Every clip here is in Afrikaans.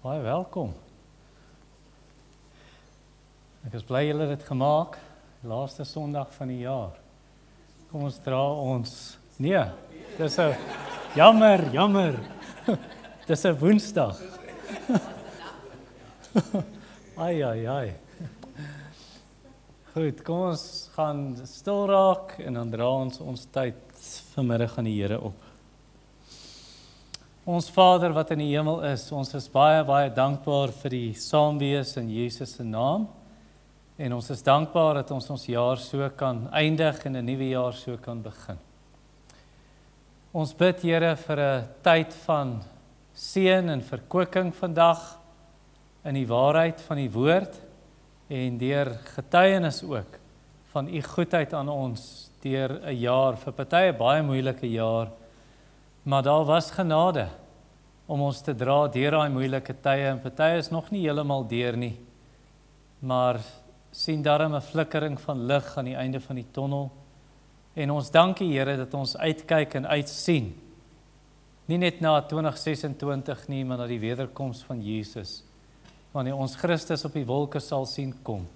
Baie welkom. Ek is bly julle het dit gemaak, laaste Sondag van die jaar. Kom ons dra ons, nee, dis 'n, jammer, dis 'n Woensdag. Ai. Goed, kom ons gaan stil raak en dan dra ons tyd vanmiddag aan die Here op. Ons Vader wat in die hemel is, ons is baie dankbaar vir die saamwees in Jesus se naam. En ons is dankbaar dat ons jaar so kan eindig en 'n nuwe jaar so kan begin. Ons bid Here vir 'n tyd van seën en verkwikking vandag in die waarheid van die woord en deur getuienis ook van u goedheid aan ons deur 'n jaar, vir party 'n baie moeilike jaar. Maar daar was genade om ons te dra deur daai moeilike tye en party is nog nie heeltemal deur nie. Maar sien darm 'n flikkering van lig aan die einde van die tonnel. En ons dank U Here dat ons uitkyk en uitsien. Nie net na 2026 nie, maar na die wederkoms van Jesus. Wanneer ons Christus op die wolke sal sien kom.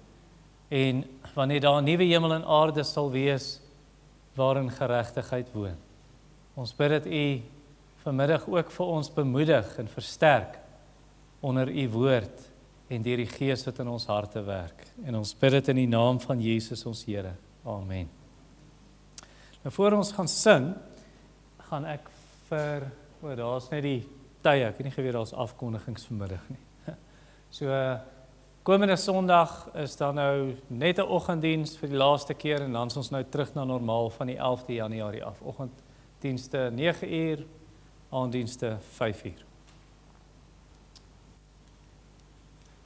En wanneer daar 'n nuwe hemel en aarde sal wees waarin geregtigheid woon. Ons bid dat U vanmiddag ook vir ons bemoedig en versterk onder U woord en deur die Gees wat in ons harte werk. En ons bid dit in die naam van Jesus ons Here. Amen. Nou voor ons gaan sing, gaan ek daar's net die tye, ek weet nie geweet daar's afkondigings vanmiddag nie. So, komende Sondag is dan nou net 'n oggenddiens vir die laaste keer en dan is ons nou terug na normaal van die 11de Januarie af. Oggenddienste 9:00, aanddienste 5:00.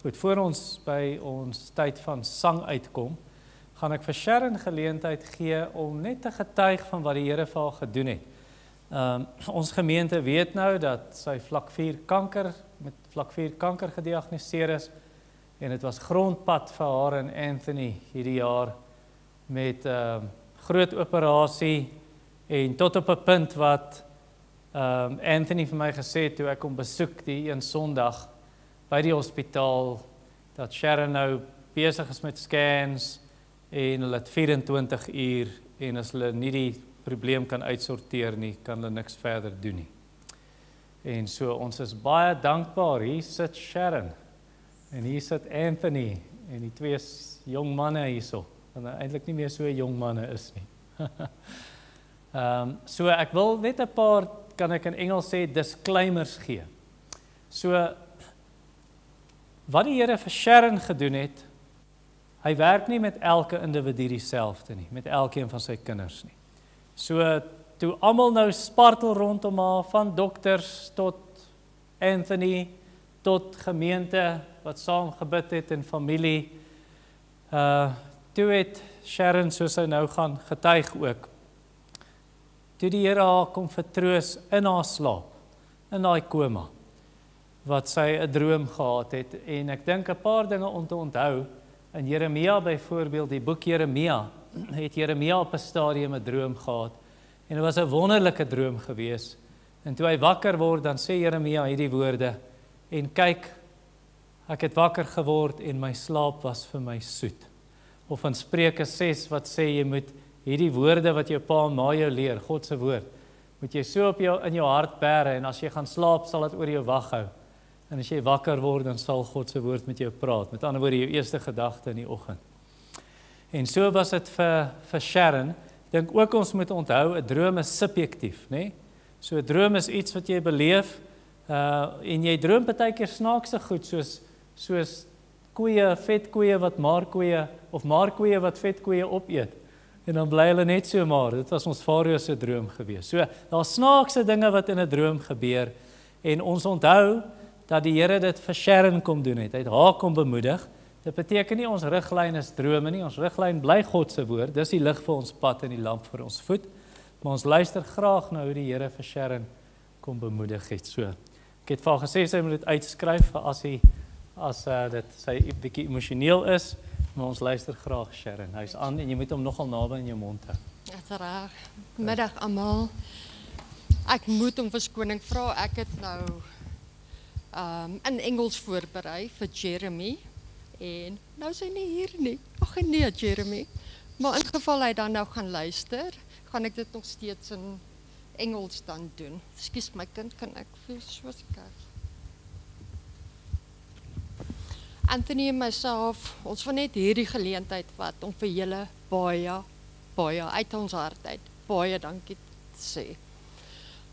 Goed, voor ons by ons tyd van sang uitkom, gaan ek vir Sharon geleentheid gee om net te getuig van wat die Here vir haar gedoen het. Ons gemeente weet nou dat sy vlak 4 kanker gediagnoseer is en dit was grondpad vir haar en Anthony hierdie jaar met groot operasie en tot op 'n punt wat Anthony vir my gesê het toe ek hom besoek die een Sondag by die hospitaal, dat Sharon nou besig is met scans en hulle het 24 uur en as hulle nie die probleem kan uitsorteer nie, kan hulle niks verder doen nie. En so, ons is baie dankbaar, hier sit Sharon en hier sit Anthony en die twee jong manne hierso, en eintlik nie meer so jong manne is nie. So ek wil net 'n paar, kan ek in Engels sê, disclaimers gee. So, wat die Here vir Sharon gedoen het, hy werk nie met elke individu dieselfde nie, met elkeen van sy kinders nie. So, toe almal nou spartel rondom haar, van dokters tot Anthony, tot gemeente wat saam gebid het en familie, toe het Sharon, soos sy nou gaan getuig ook, toe die Here haar kom vertroos in haar slaap, in daai koma, wat sy 'n droom gehad het, en ek dink 'n paar dinge om te onthou, in Jeremia byvoorbeeld, die boek Jeremia, het Jeremia op 'n stadium 'n droom gehad, en dit was 'n wonderlike droom gewees, en toe hy wakker word, dan sê Jeremia hierdie woorde, en kyk, ek het wakker geword, en my slaap was vir my soet, of in Spreuke 6, wat sê, jy moet hierdie woorde wat jou pa en ma jou leer, God se woord, moet jy so in jou hart bære, en as jy gaan slaap, sal dit oor jou wag hou. En as jy wakker word, dan sal God se woord met jou praat. Met ander woorde, jou eerste gedagte in die oggend. En so was dit vir Sharon. Ek dink ook ons moet onthou, 'n droom is subjektief, né? So 'n droom is iets wat jy beleef, en jy droom partykeer snaakse goed, soos koeie, vetkoeie wat maarkoeie, of maarkoeie wat vetkoeie opeet. En dan bly hulle net so maar. Dit was ons Farao se droom gewees. So, daar's snaakse dinge wat in 'n droom gebeur, en ons onthou, dat die Here dit vir Sharon kom doen het. Hy het haar kom bemoedig. Dit beteken nie ons riglyn is drome nie, ons riglyn bly God se woord, dis die lig vir ons pad en die lamp vir ons voet, maar ons luister graag na hoe die Here vir Sharon kom bemoedig het. So, ek het vir haar gesê, sy moet dit uitskryf, as dit sy bietjie emosioneel is, maar ons luister graag Sharon. Hy's aan en jy moet hom nogal naby in jou mond hou. Uiteraard. Middag almal. Ek moet om verskoning vra, ek het nou in Engels voorberei vir Jeremy. En nou is hy nie hier nie. Ag nee, Jeremy. Maar in geval hy dan nou gaan luister, gaan ek dit nog steeds in Engels dan doen. Ekskuus my kind, kan ek vir so kyk? Anthony en myself, ons wil net hierdie geleentheid vat om vir julle baie uit ons hart uit, baie dankie te sê.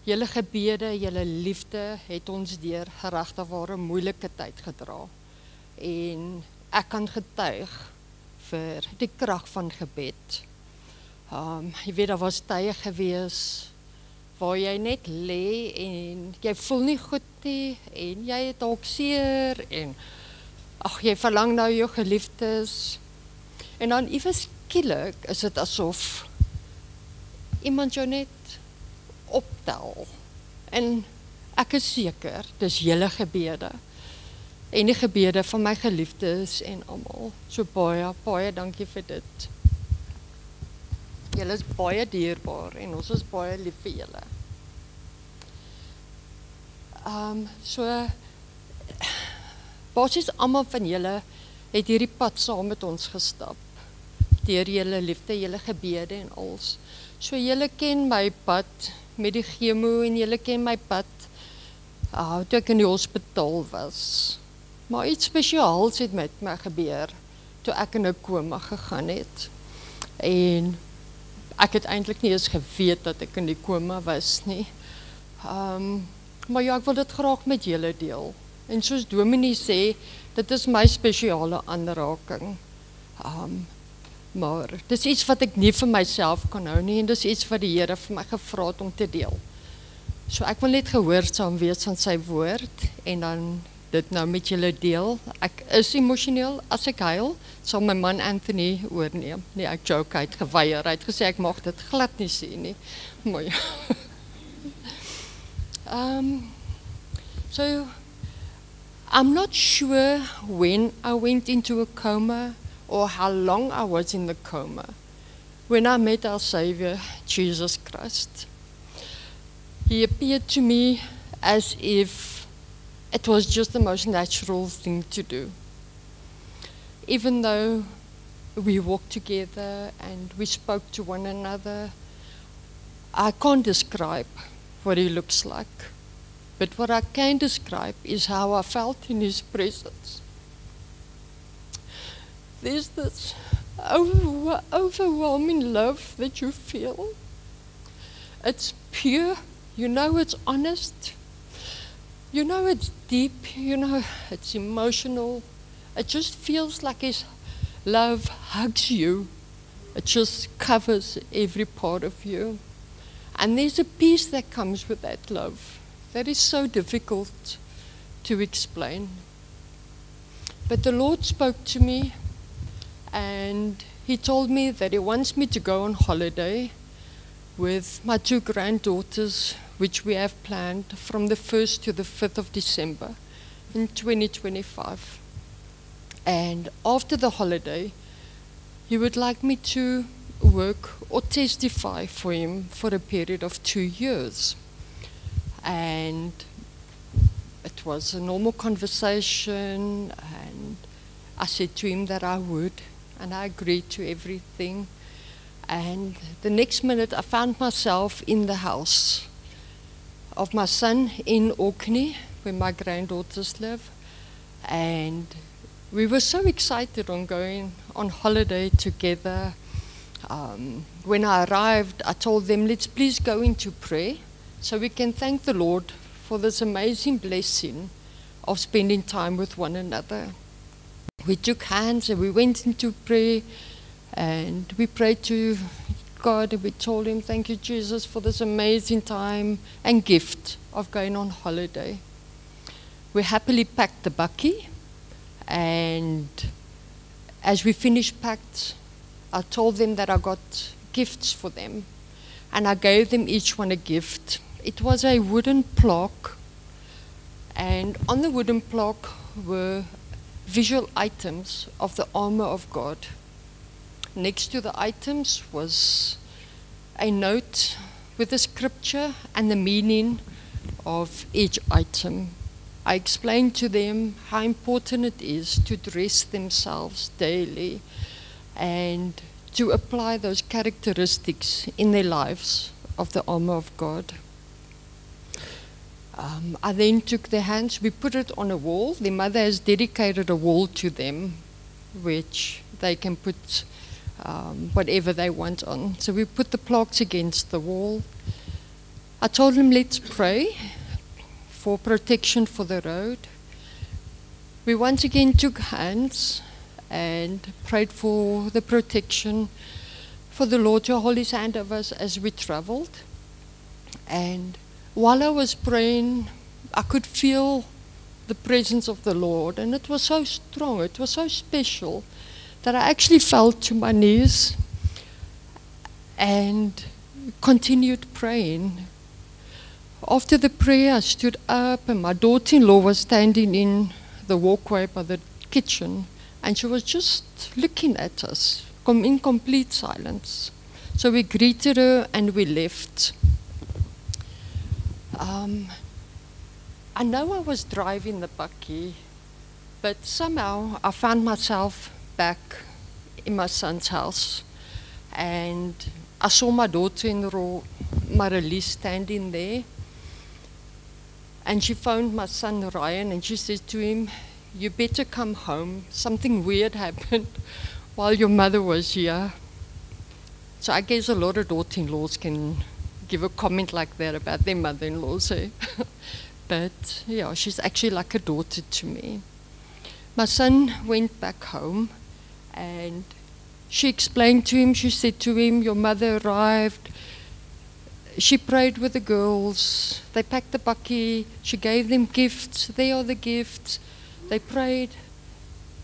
Julle gebede, julle liefde het ons deur regtig ware moeilike tyd gedra. En ek kan getuig vir die krag van gebed. Jy weet, daar was tye gewees waar jy net lê en jy voel nie goed nie en jy het dalk seer en ag, jy verlang nou jou geliefdes. En dan iewes skielik is dit asof iemand jou net optel. En ek is seker, dis julle gebede. En die gebede van my geliefdes en almal. So baie dankie vir dit. Julle is baie dierbaar en ons is baie lief vir julle. Basies almal van julle het hierdie pad saam met ons gestap. Deur julle liefde, julle gebede en alles. So julle ken my pad met die chemo en julle ken my pad toe ek in die hospitaal was. Maar iets spesiaals het met my gebeur toe ek in 'n koma gegaan het. En ek het eintlik nie eens geweet dat ek in die koma was nie. Maar ja, ek wil dit graag met julle deel. En soos Dominee sê, dit is my spesiale aanraking. Maar dis iets wat ek nie vir myself kan hou nie en dis iets wat die Here vir my gevra het om te deel. So ek wil net gehoorsaam wees aan sy woord en dan dit nou met julle deel. Ek is emosioneel as ek huil, sal my man Anthony oorneem. Nee, ek joke, hy het geweier. Hy het gesê ek mag dit glad nie sê nie. Maar ja. So I'm not sure when I went into a coma or how long I was in the coma when I met our Savior, Jesus Christ. He appeared to me as if it was just the most natural thing to do. Even though we walked together and we spoke to one another, I can't describe what he looks like. But what I can describe is how I felt in his presence. There's this overwhelming love that you feel. It's pure, you know it's honest, you know it's deep, you know it's emotional. It just feels like his love hugs you. It just covers every part of you. And there's a peace that comes with that love that is so difficult to explain. But the Lord spoke to me and he told me that he wants me to go on holiday with my 2 granddaughters, which we have planned from the 1st to the 5th of December in 2025. And after the holiday, he would like me to work or testify for him for a period of 2 years. And it was a normal conversation, and I said to him that I would, and I agreed to everything. And the next minute I found myself in the house of my son in Orkney, where my granddaughters live. And we were so excited on going on holiday together. When I arrived, I told them, let's please go into prayer so we can thank the Lord for this amazing blessing of spending time with one another. We took hands and we went into prayer and we prayed to God and we told him, thank you, Jesus, for this amazing time and gift of going on holiday. We happily packed the bakkie, and as we finished packed, I told them that I got gifts for them, and I gave them each one a gift. It was a wooden plaque, and on the wooden plaque were visual items of the armor of God. Next to the items was a note with the scripture and the meaning of each item. I explained to them how important it is to dress themselves daily and to apply those characteristics in their lives of the armor of God. I then took their hands, we put it on a wall. Their mother has dedicated a wall to them, which they can put whatever they want on. So we put the plaques against the wall. I told them, let's pray for protection for the road. We once again took hands and prayed for the protection, for the Lord to hold his hand over us as we traveled. And while I was praying, I could feel the presence of the Lord, and it was so strong, it was so special, that I actually fell to my knees and continued praying. After the prayer, I stood up, and my daughter-in-law was standing in the walkway by the kitchen, and she was just looking at us in complete silence. So we greeted her and we left. I know I was driving the bakkie, but somehow I found myself back in my son's house, and I saw my daughter-in-law, Marilee, standing there, and she phoned my son Ryan, and she said to him, "You better come home. Something weird happened while your mother was here." So I guess a lot of daughter-in-laws can give a comment like that about their mother-in-laws. Eh? But yeah, she's actually like a daughter to me. My son went back home, and she explained to him, she said to him, "Your mother arrived. She prayed with the girls. They packed the bakkie. She gave them gifts. There are the gifts. They prayed.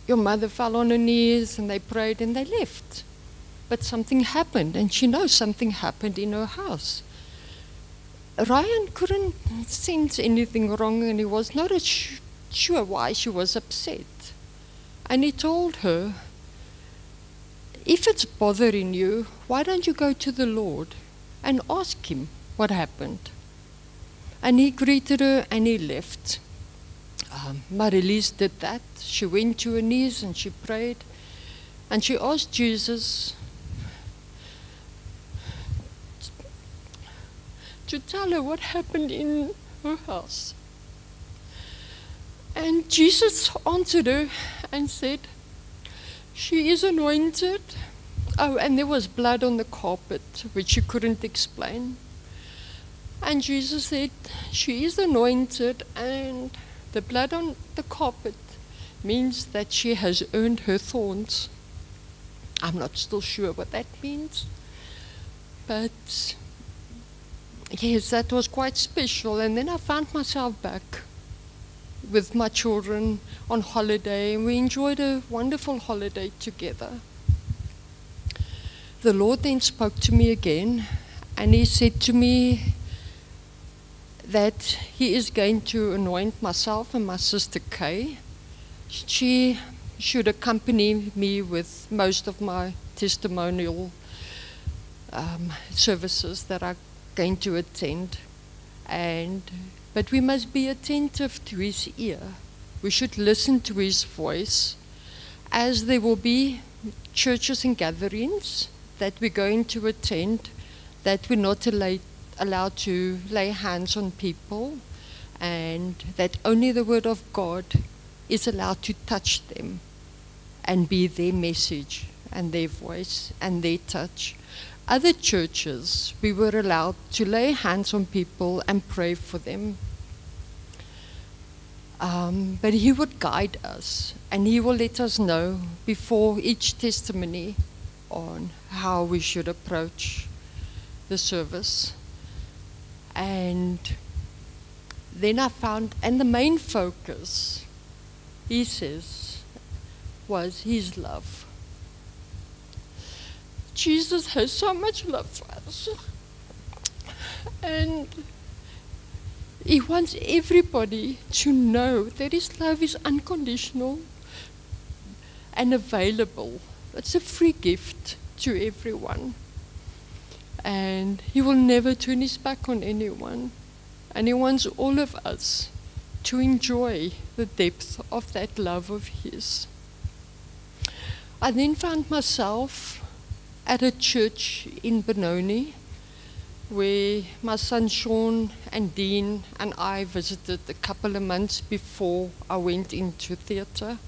Your mother fell on her knees, and they prayed, and they left. But something happened, and she knows something happened in her house." Ryan couldn't sense anything wrong, and he was not sure why she was upset. And he told her, "If it's bothering you, why don't you go to the Lord and ask him what happened?" And he greeted her and he left. Marilee did that. She went to her knees and she prayed, and she asked Jesus to tell her what happened in her house. And Jesus answered her and said, "She is anointed." Oh, and there was blood on the carpet, which she couldn't explain. And Jesus said, "She is anointed, and the blood on the carpet means that she has earned her thorns." I'm not still sure what that means, but yes, that was quite special. And then I found myself back with my children on holiday, and we enjoyed a wonderful holiday together. The Lord then spoke to me again, and he said to me that he is going to anoint myself and my sister Kay. She should accompany me with most of my testimonial services that I'm going to attend. But we must be attentive to his ear. We should listen to his voice, as there will be churches and gatherings that we're going to attend that we're not allowed to lay hands on people, and that only the word of God is allowed to touch them and be their message and their voice and their touch. Other churches, we were allowed to lay hands on people and pray for them. But he would guide us, and he will let us know before each testimony on how we should approach the service. And then I found, and the main focus, he says, was his love. Jesus has so much love for us, and he wants everybody to know that his love is unconditional and available. It's a free gift to everyone, and he will never turn his back on anyone, and he wants all of us to enjoy the depth of that love of his. I then found myself at a church in Benoni, where my son Sean and Dean and I visited a couple of months before I went into theatre.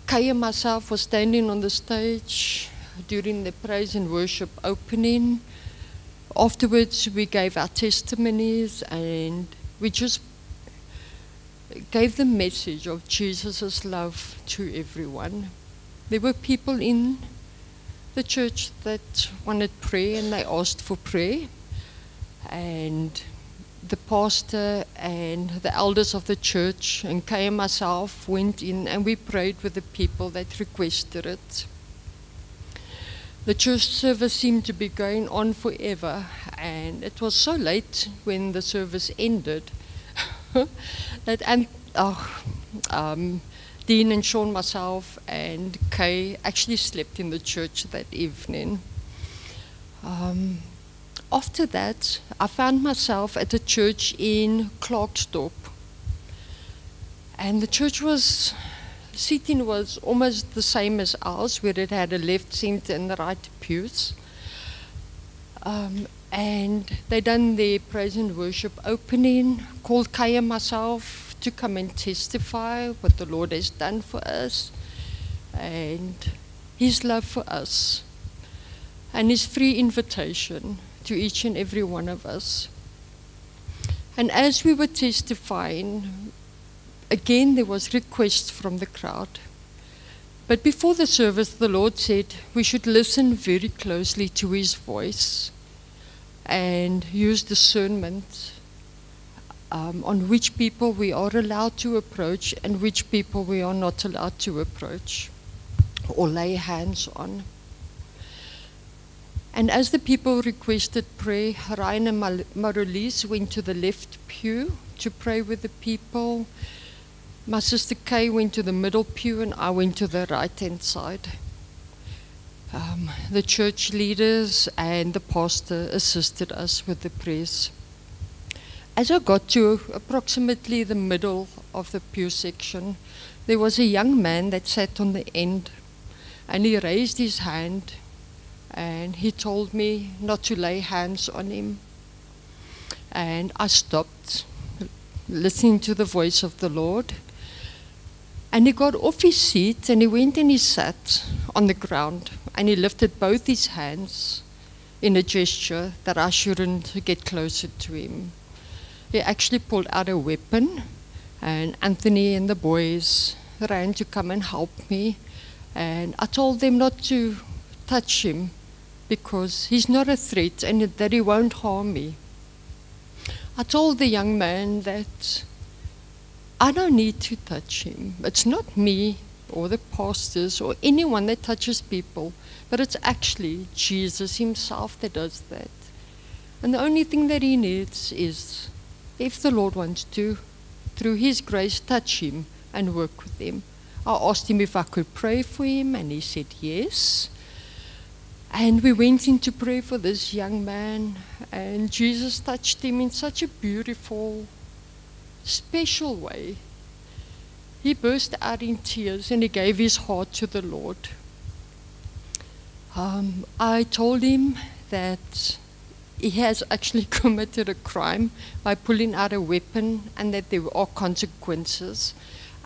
Kay and myself was standing on the stage during the praise and worship opening. Afterwards, we gave our testimonies and we just gave the message of Jesus' love to everyone. There were people in the church that wanted prayer and they asked for prayer. And the pastor and the elders of the church and Kay and myself went in and we prayed with the people that requested it. The church service seemed to be going on forever, and it was so late when the service ended that Dean and Sean, myself, and Kay actually slept in the church that evening. After that, I found myself at a church in Klerksdorp. And the church seating was almost the same as ours, where it had a left, center, and the right pews. And they done their praise and worship opening, called Kay and myself to come and testify what the Lord has done for us and his love for us and his free invitation to each and every one of us. And as we were testifying, again there was requests from the crowd. But before the service, the Lord said we should listen very closely to his voice and use discernment on which people we are allowed to approach and which people we are not allowed to approach or lay hands on. And as the people requested prayer, Ryan and Marolise went to the left pew to pray with the people. My sister Kay went to the middle pew and I went to the right-hand side. The church leaders and the pastor assisted us with the prayers. As I got to approximately the middle of the pew section, there was a young man that sat on the end, and he raised his hand and he told me not to lay hands on him. And I stopped, listening to the voice of the Lord. And he got off his seat and he went and he sat on the ground and he lifted both his hands in a gesture that I shouldn't get closer to him. He actually pulled out a weapon, and Anthony and the boys ran to come and help me. And I told them not to touch him because he's not a threat and that he won't harm me. I told the young man that I don't need to touch him. It's not me or the pastors or anyone that touches people, but it's actually Jesus himself that does that. And the only thing that he needs is, if the Lord wants to, through his grace, touch him and work with him. I asked him if I could pray for him, and he said yes. And we went in to pray for this young man, and Jesus touched him in such a beautiful, special way. He burst out in tears and he gave his heart to the Lord. I told him that he has actually committed a crime by pulling out a weapon and that there are consequences.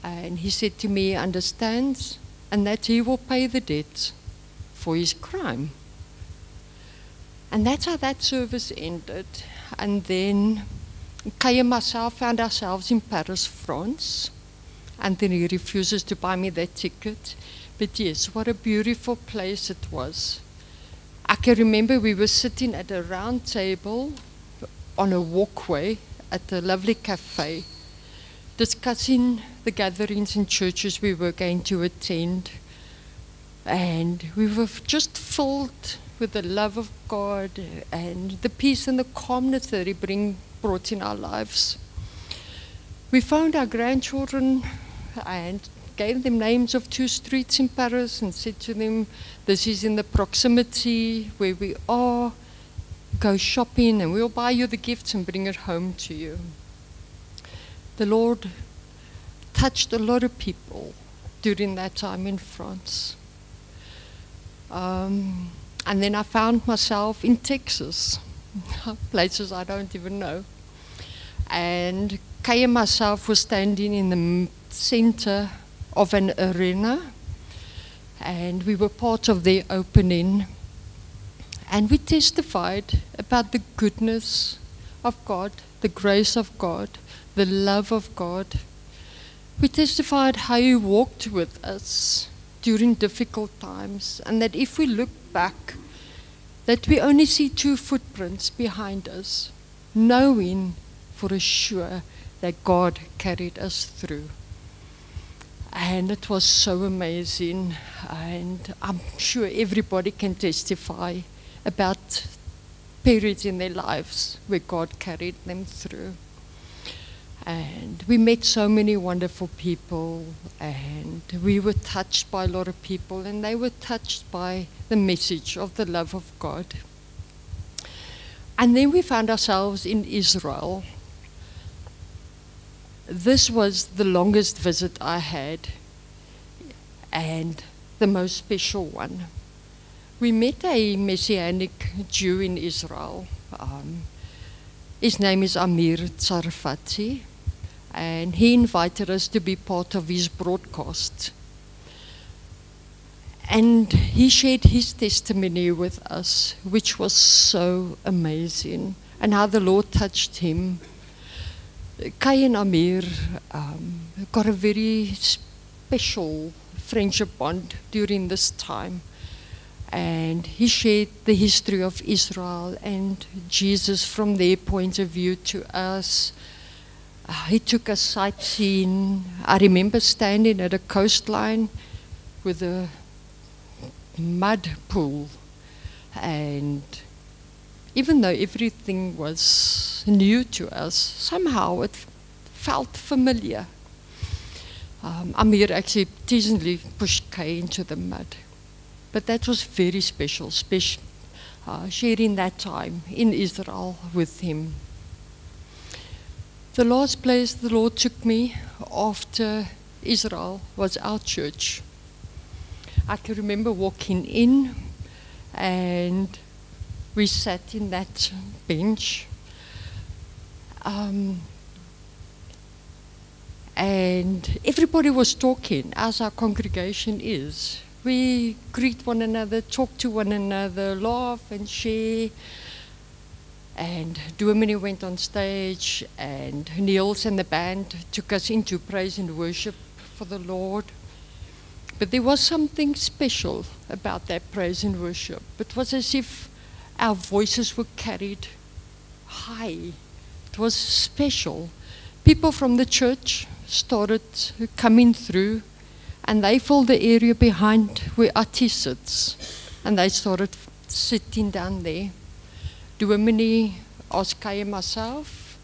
And he said to me he understands and that he will pay the debt for his crime. And that's how that service ended. And then Kay and myself found ourselves in Paris, France. Anthony refuses to buy me that ticket. But yes, what a beautiful place it was. I can remember we were sitting at a round table on a walkway at a lovely cafe, discussing the gatherings and churches we were going to attend. And we were just filled with the love of God and the peace and the calmness that he brought in our lives. We found our grandchildren and gave them names of 2 streets in Paris and said to them, this is in the proximity where we are, go shopping and we'll buy you the gifts and bring it home to you. the Lord touched a lot of people during that time in France. And then I found myself in Texas, places I don't even know. And Kay and myself were standing in the center of an arena, and we were part of their opening. And we testified about the goodness of God, the grace of God, the love of God. We testified how He walked with us during difficult times, and that if we look back, that we only see 2 footprints behind us, knowing for sure that God carried us through. And it was so amazing, and I'm sure everybody can testify about periods in their lives where God carried them through. And we met so many wonderful people, and we were touched by a lot of people, and they were touched by the message of the love of God. And then we found ourselves in Israel. This was the longest visit I had, and the most special one. We met a Messianic Jew in Israel. His name is Amir Tsarfati, and he invited us to be part of his broadcast. And he shared his testimony with us, which was so amazing, and how the Lord touched him. Kay and Amir got a very special friendship bond during this time. And he shared the history of Israel and Jesus from their point of view to us. He took us sightseeing. I remember standing at a coastline with a mud pool. And even though everything was new to us, somehow it felt familiar. Amir actually teasingly pushed Kay into the mud. But that was very special, sharing that time in Israel with him. The last place the Lord took me after Israel was our church. I can remember walking in, and we sat in that bench. And everybody was talking, as our congregation is. We greet one another, talk to one another, laugh and share. And Dominee went on stage, and Niels and the band took us into praise and worship for the Lord. But there was something special about that praise and worship. It was as if our voices were carried high. It was special. People from the church started coming through, and they filled the area behind where Ati sits, and they started sitting down there. Dominee asked Kay and myself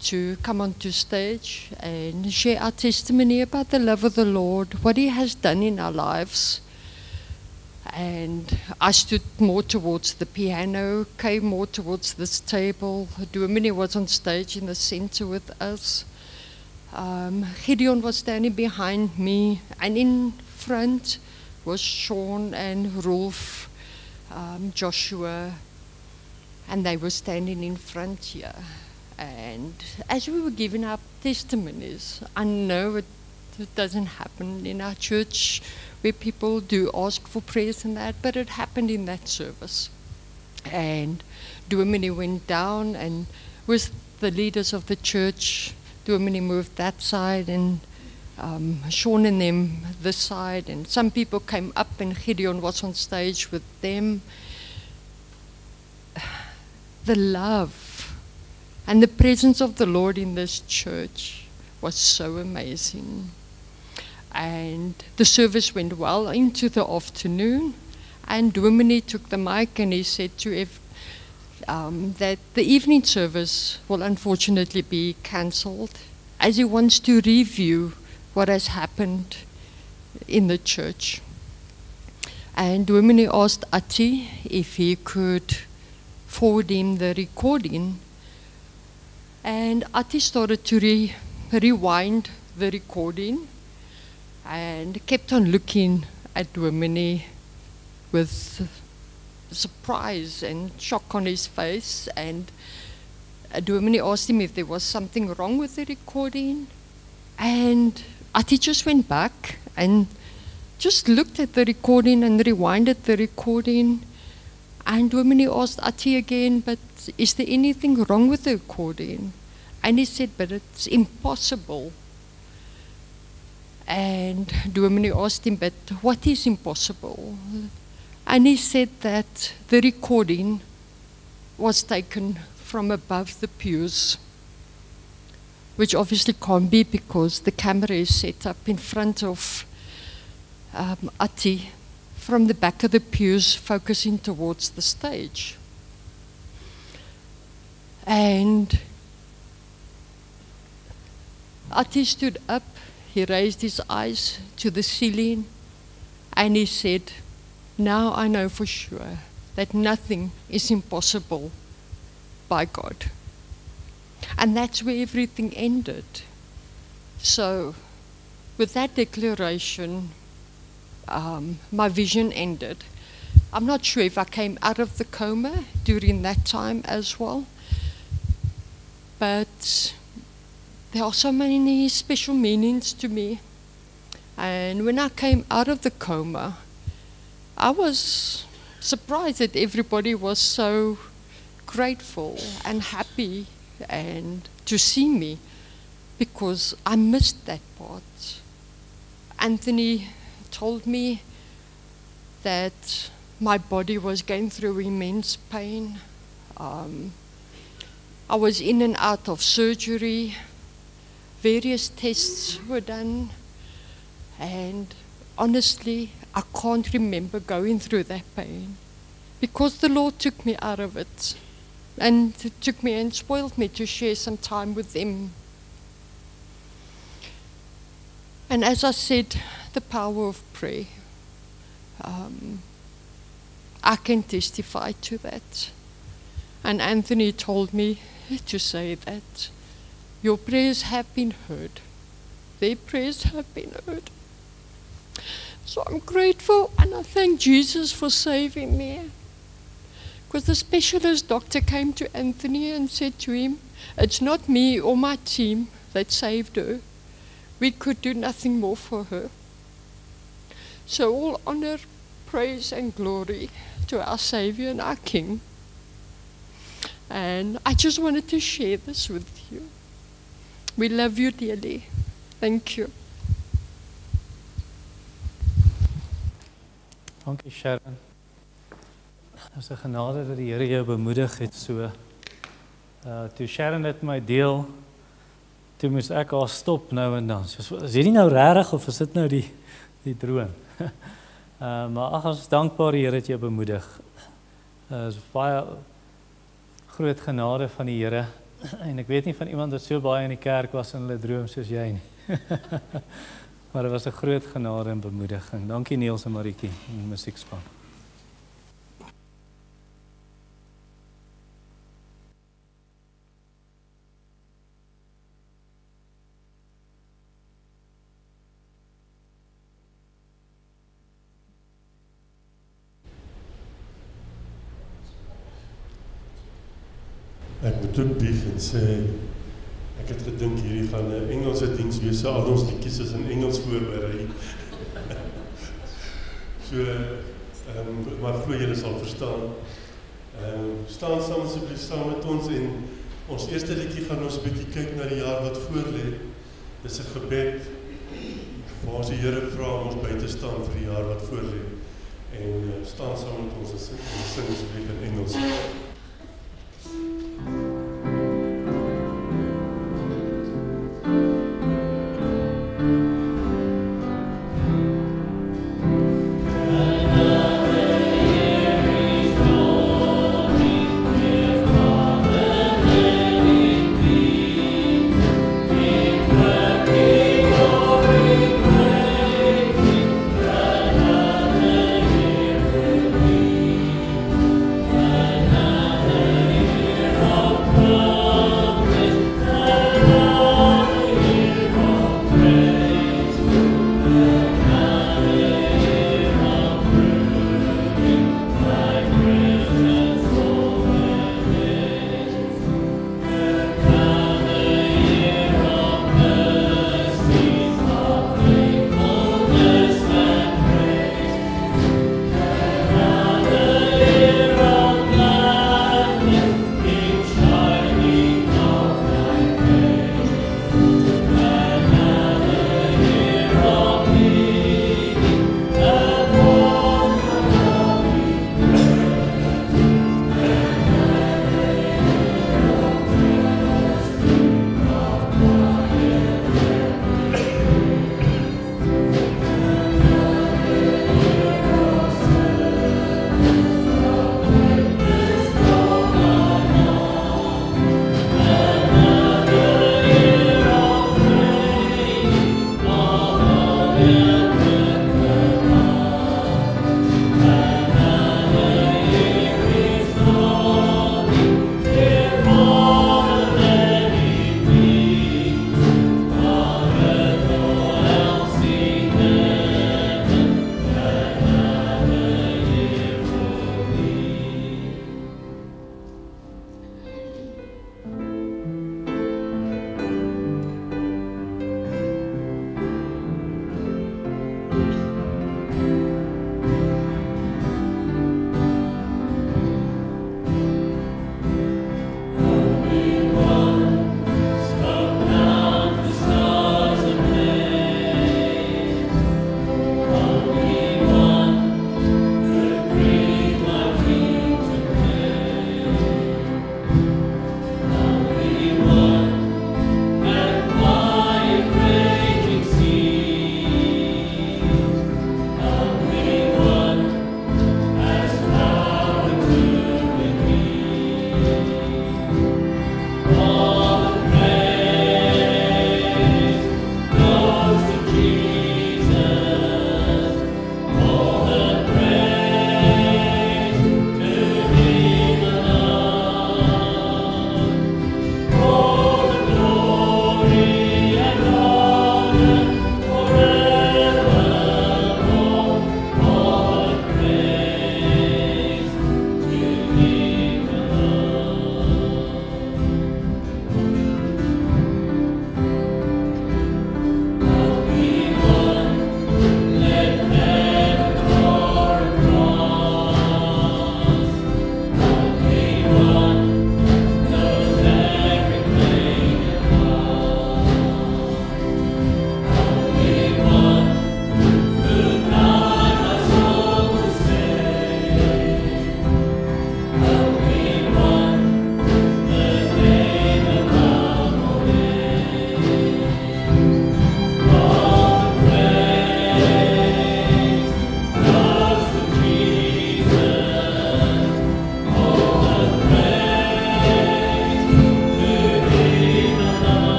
to come onto stage and share our testimony about the love of the Lord, what He has done in our lives. And I stood more towards the piano, Kay more towards this table. Dominee was on stage in the center with us. Gideon was standing behind me, and in front was Sean and Rolf, Joshua, and they were standing in front here. And as we were giving our testimonies, I know it doesn't happen in our church where people do ask for prayers and that, but it happened in that service. And Dominee went down, and with the leaders of the church, Dominee moved that side, and Sean and them this side, and some people came up, and Gideon was on stage with them. The love and the presence of the Lord in this church was so amazing. And the service went well into the afternoon, and Dominee took the mic, and he said to that the evening service will unfortunately be cancelled, as he wants to review what has happened in the church. And Dominee asked Ati if he could forward him the recording, and Ati started to rewind the recording and kept on looking at Dominee with surprise and shock on his face. And Dominee asked him if there was something wrong with the recording. And Ati just went back and just looked at the recording and rewinded the recording. And Dominee asked Ati again, but is there anything wrong with the recording? And he said, but it's impossible. And Dominee asked him, but what is impossible? And he said that the recording was taken from above the pews, which obviously can't be because the camera is set up in front of Ati from the back of the pews focusing towards the stage. And Ati stood up, he raised his eyes to the ceiling, and he said, now I know for sure that nothing is impossible by God. And that's where everything ended. So, with that declaration, my vision ended. I'm not sure if I came out of the coma during that time as well, but there are so many special meanings to me. And when I came out of the coma, I was surprised that everybody was so grateful and happy and to see me, because I missed that part. Anthony told me that my body was going through immense pain. I was in and out of surgery. Various tests were done, and honestly, I can't remember going through that pain, because the Lord took me out of it, and took me and spoiled me to share some time with Him. And as I said, the power of prayer, I can testify to that. And Anthony told me to say that your prayers have been heard. Their prayers have been heard. So I'm grateful, and I thank Jesus for saving me. Because the specialist doctor came to Anthony and said to him, it's not me or my team that saved her. We could do nothing more for her. So all honor, praise and glory to our Savior and our King. And I just wanted to share this with you. We love you dearly. Thank you. Dankie Sharon. Dit is 'n genade dat die Here jou bemoedig het so. Toe Sharon dit my deel, toe moes ek haar stop nou en dan. So, is dit nie nou regtig of is dit nou die droom? Maar ag, ons is dankbaar die Here het jou bemoedig. Is baie groot genade van die Here. En ek weet nie van iemand wat so baie in die kerk was in hulle droom soos jy nie. Maar dit was 'n groot genade en bemoediging. Dankie Niels en Maritjie, die musiekspan. Ek moet ook bieg en sê, ek het gedink hierdie gaan 'n Engelse diens wees, so al ons liedjies is in Engels voorberei. So, maar glo julle sal verstaan. Staan saam asseblief saam met ons en ons eerste liedjie gaan ons 'n bietjie kyk na die jaar wat voorlê. Dis 'n gebed waar ons die Here vra om ons by te staan vir die jaar wat voorlê. En staan saam met ons en sing asseblief in Engels. Na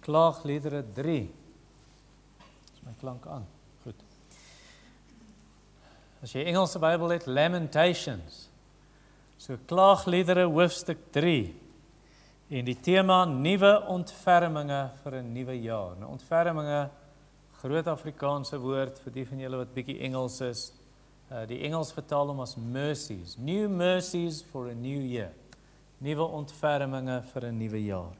Klaagliedere 3. Is my klank aan? Goed. As jy Engelse Bybel het, Lamentations. So Klaagliedere hoofstuk 3. En die tema nuwe ontferminge vir 'n nuwe jaar. Nou ontferminge, groot Afrikaanse woord vir die van julle wat bietjie Engels is. Die Engels vertaal hom as mercies. New mercies for a new year. Nuwe ontferminge vir 'n nuwe jaar.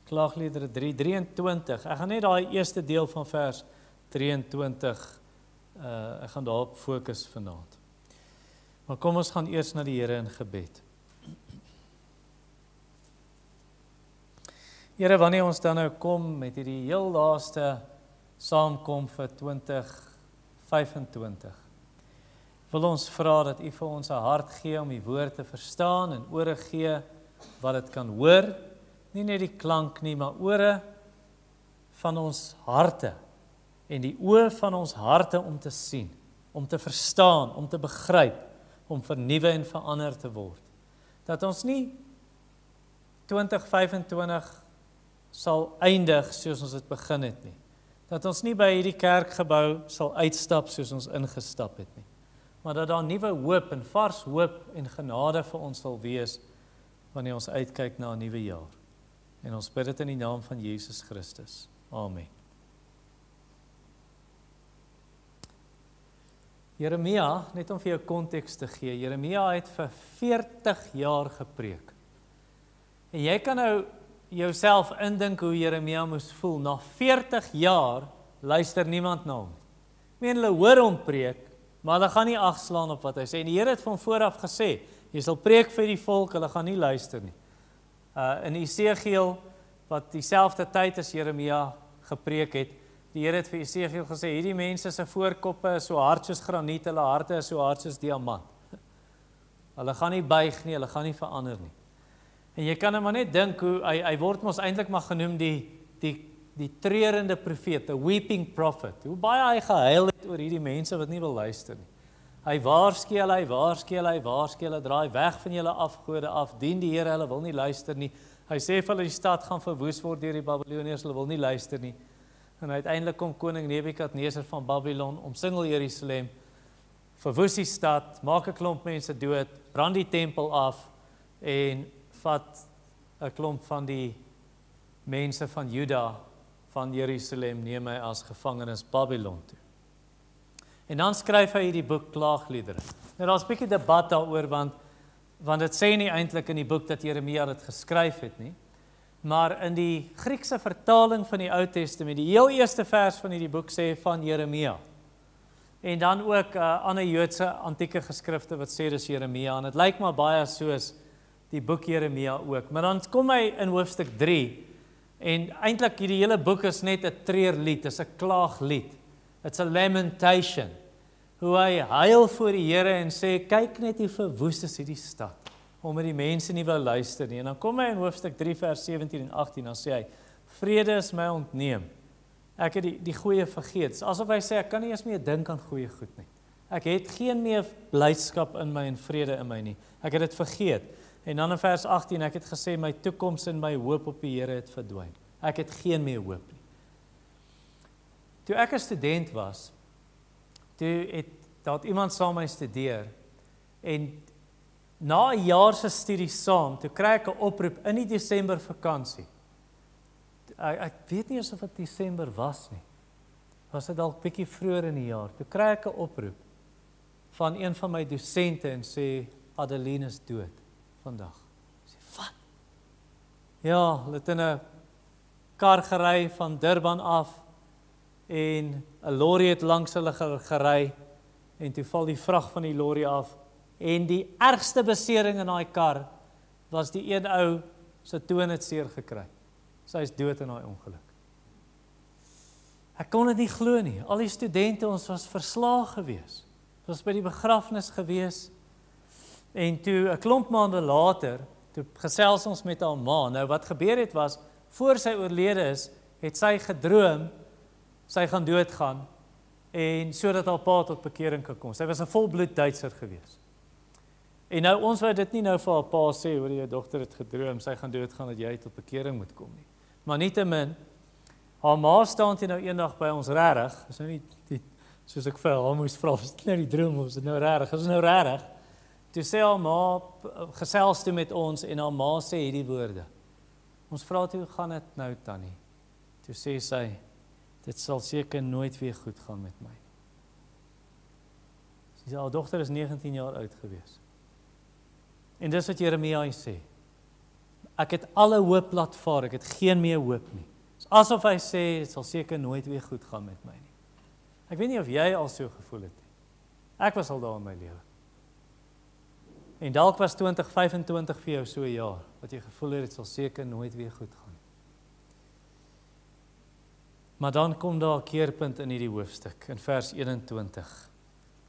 Klaagliedere 3:23. Ek gaan net daai eerste deel van vers 23, ek gaan daarop fokus vanaand. Maar kom ons gaan eers na die Here in gebed. Here, wanneer ons dan nou kom met hierdie heel laaste saamkom vir 2025, wil ons vra dat U vir ons 'n hart gee om die woord te verstaan en ore gee wat dit kan hoor, nie net die klank nie, maar ore van ons harte en die oë van ons harte om te sien, om te verstaan, om te begryp, om vernuwe en verander te word. Dat ons nie 2025 sal eindig soos ons dit begin het nie. Dat ons nie by hierdie kerkgebou sal uitstap soos ons ingestap het nie. Maar dat daar nuwe hoop en vars hoop en genade vir ons sal wees wanneer ons uitkyk na 'n nuwe jaar. En ons bid dit in die naam van Jesus Christus. Amen. Jeremia, net om vir jou konteks te gee, Jeremia het vir 40 jaar gepreek. En jy kan nou jouself indink hoe Jeremia moes voel. Na 40 jaar luister niemand na hom. Ek meen, hulle hoor hom preek, maar hulle gaan nie ag slaan op wat hy sê. En die Here het van vooraf gesê, jy sal preek vir die volk, hulle gaan nie luister nie. In Esegiel, wat dieselfde tyd as Jeremia gepreek het, die Here het vir Esegiel gesê, hierdie mense se voorkoppe is so hard soos graniet, hulle harte is so hard soos diamant. Hulle gaan nie buig nie, hulle gaan nie verander nie. En jy kan maar net dink hoe, hy word mos eintlik maar genoem die treurende profeet, the weeping prophet, hoe baie hy gehuil het oor hierdie mense wat nie wil luister nie. Hy waarsku hulle, draai weg van julle afgode af, dien die Here, hulle wil nie luister nie. Hy sê vir hulle die stad gaan verwoes word deur die Babiloniërs, hulle wil nie luister nie. En uiteindelik kom koning Nebukadneser van Babylon, omsingel Jerusalem, verwoes die stad, maak 'n klomp mense dood, brand die tempel af en vat 'n klomp van die mense van Juda, van Jerusalem, neem hy as gevangenes Babylon toe. En dan skryf hy hierdie boek Klaagliedere. Nou daar's 'n bietjie debat daaroor, want dit sê nie eintlik in die boek dat Jeremia dit geskryf het nie. Maar in die Griekse vertaling van die Ou Testament, die heel eerste vers van hierdie boek sê van Jeremia. En dan ook ander Joodse antieke geskrifte wat sê dis Jeremia, en dit lyk maar baie soos die boek Jeremia ook. Maar dan kom hy in hoofstuk 3, en eintlik hierdie hele boek is net 'n treurlied, is 'n klaaglied. It's a lamentation. Hoe hy huil voor die Here en sê, kyk net hoe verwoes is hierdie stad, omdat die mense nie wil luister nie. En dan kom hy in hoofstuk 3 vers 17 en 18, dan sê hy, vrede is my ontneem. Ek het die goeie vergeet. It's asof hy sê, ek kan nie eens meer dink aan goeie goed nie. Ek het geen meer blydskap in my en vrede in my nie. Ek het dit vergeet. En dan in vers 18, ek het gesê, my toekoms en my hoop op die Here het verdwyn. Ek het geen meer hoop nie. Toe ek 'n student was, toe het iemand saam met my studeer, en na 'n jaar se studie saam, toe kry ek 'n oproep in die Desember vakansie. Ek weet nie of dit Desember was nie. Was dit dalk bietjie vroeër in die jaar. Toe kry ek 'n oproep van een van my dosente en sê, Adeline is dood vandag. Ek sê, wat? Ja, hulle het in 'n kar gery van Durban af, en 'n lorry het langs hulle gery, en toe val die vrag van die lorry af, en die ergste besering in daai kar, was die een ou se toon het seer gekry. Sy is dood in daai ongeluk. Ek kon dit nie glo nie. Al die studente, ons was verslaag gewees. Ons was by die begrafnis gewees, en toe 'n klomp maande later, toe gesels ons met haar ma. Nou wat gebeur het was, voor sy oorlede is, het sy gedroom, sy gaan doodgaan, en sodat haar pa tot bekering kan kom. Sy was 'n volbloed Duitser gewees. En nou, ons wou dit nie nou vir haar pa sê, hoor, jou dogter het gedroom, sy gaan doodgaan, dat jy tot bekering moet kom nie. Maar nietemin, Haar ma staan toe nou eendag by ons regtig, is nou nie soos ek vir haar moes vra, is dit nou die droom, of is dit nou regtig, is nou regtig. Toe sê haar ma, gesels toe met ons, en haar ma sê hierdie woorde. Ons vra toe, hoe gaan dit nou, Tannie? Toe sê sy, dit sal seker nooit weer goed gaan met my. Sy sê, haar dogter is 19 jaar oud gewees. En dis wat Jeremia sê. Ek het alle hoop laat vaar, ek het geen meer hoop nie. Asof hy sê, dit sal seker nooit weer goed gaan met my nie. Ek weet nie of jy al so gevoel het nie. Ek was al daar in my lewe. En dalk was 2025 vir jou so 'n jaar, wat jy gevoel het, dit sal seker nooit weer goed gaan. Maar dan kom daar 'n keerpunt in hierdie hoofstuk, in vers 21.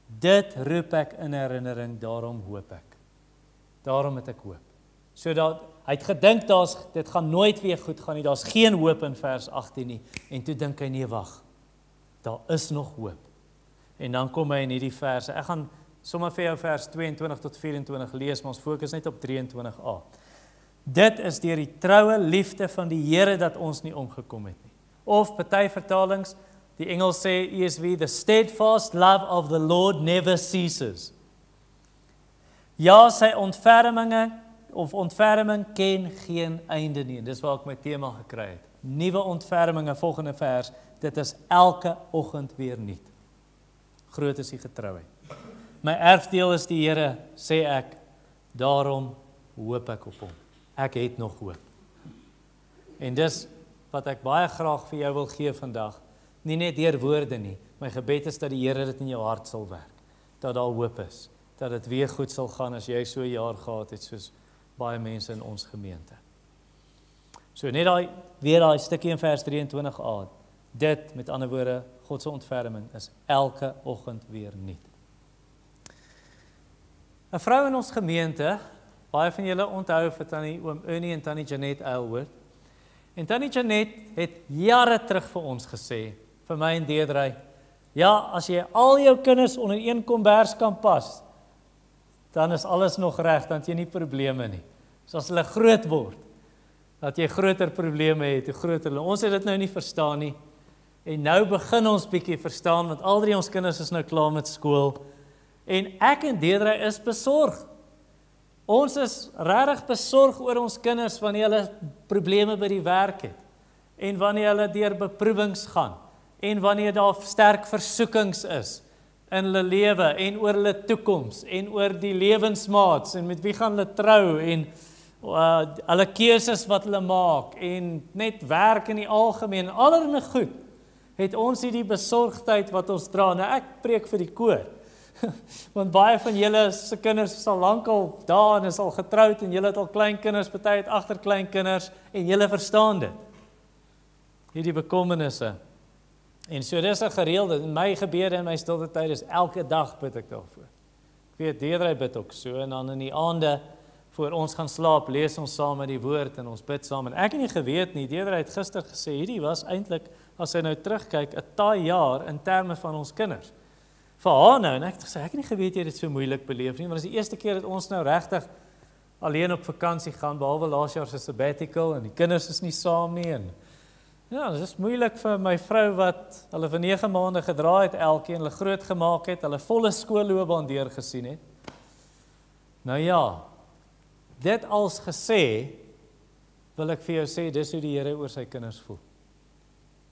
Dit roep ek in herinnering, daarom hoop ek. Daarom het ek hoop. Sodat hy het gedink dit gaan nooit weer goed gaan nie, daar's geen hoop in vers 18 nie. En toe dink hy, nee, wag, daar is nog hoop. En dan kom hy in hierdie verse. Ek gaan sommer vir jou vers 22 tot 24 lees, maar ons fokus net op 23a. Dit is deur die troue liefde van die Here dat ons nie omgekom het nie. Of party vertalings, die Engels sê ESV, the steadfast love of the Lord never ceases. Ja, sy ontferming ken geen einde nie. Dis waar ek my tema gekry het. Nuwe ontferminge, volgende vers, dit is elke oggend weer nuut. Groot is die getrouheid. My erfdeel is die Here, sê ek, daarom hoop ek op hom. Ek het nog hoop. En dis wat ek baie graag vir jou wil gee vandag, nie net deur woorde nie, my gebed is dat die Here dit in jou hart sal werk, dat daar hoop is, dat dit weer goed sal gaan as jy so 'n jaar gehad het, soos baie mense in ons gemeente. So net weer daai stukkie in vers 23a, dit, met ander woorde, God se ontferming is elke oggend weer nuut. 'n Vrou in ons gemeente, baie van julle onthou vir tannie oom Ernie en tannie Janet Aylward. En tannie Janet het jare terug vir ons gesê, vir my en Deedrey, ja, as jy al jou kinders onder een kombers kan pas, dan is alles nog reg, dan het jy nie probleme nie. So as hulle groot word, dat jy groter probleme het, hoe groter hulle. Ons het dit nou nie verstaan nie. En nou begin ons bietjie verstaan, want al drie ons kinders is nou klaar met skool. En ek en Deedrey is besorg. Ons is regtig besorg oor ons kinders wanneer hulle probleme by die werk het. En wanneer hulle deur beproewings gaan. En wanneer daar sterk versoekings is in hulle lewe en oor hulle toekoms en oor die lewensmaats en met wie gaan hulle trou en hulle keuses wat hulle maak en net werk in die algemeen, allerlei goed, het ons hierdie besorgdheid wat ons dra. Nou ek preek vir die koor, want baie van julle se kinders is al lankal daar en is al getroud en julle het al kleinkinders, party het agterkleinkinders en julle verstaan dit. Hierdie bekommernisse. En so dis 'n gereelde, in my gebede en my stilte tyd is elke dag bid ek daarvoor. Ek weet, Deedrey bid ook so, en dan in die aande, voor ons gaan slaap, lees ons saam met die woord en ons bid saam. En ek het nie geweet nie, Deedrey het gister gesê, hierdie was eintlik, as hy nou terugkyk, 'n taai jaar in terme van ons kinders. Vir haar nou, en ek het gesê, ek het nie geweet jy dit so moeilik beleef nie, want dit is die eerste keer dat ons nou regtig alleen op vakansie gaan, behalwe laas jaar se sabbatical, en die kinders is nie saam nie, en ja, dit is moeilik vir my vrou wat hulle vir 9 maande gedra het elkeen, hulle groot gemaak het, hulle volle skoolloopbaan deurgesien het. Nou ja, dit als gesê, wil ek vir jou sê, dis hoe die Here oor sy kinders voel.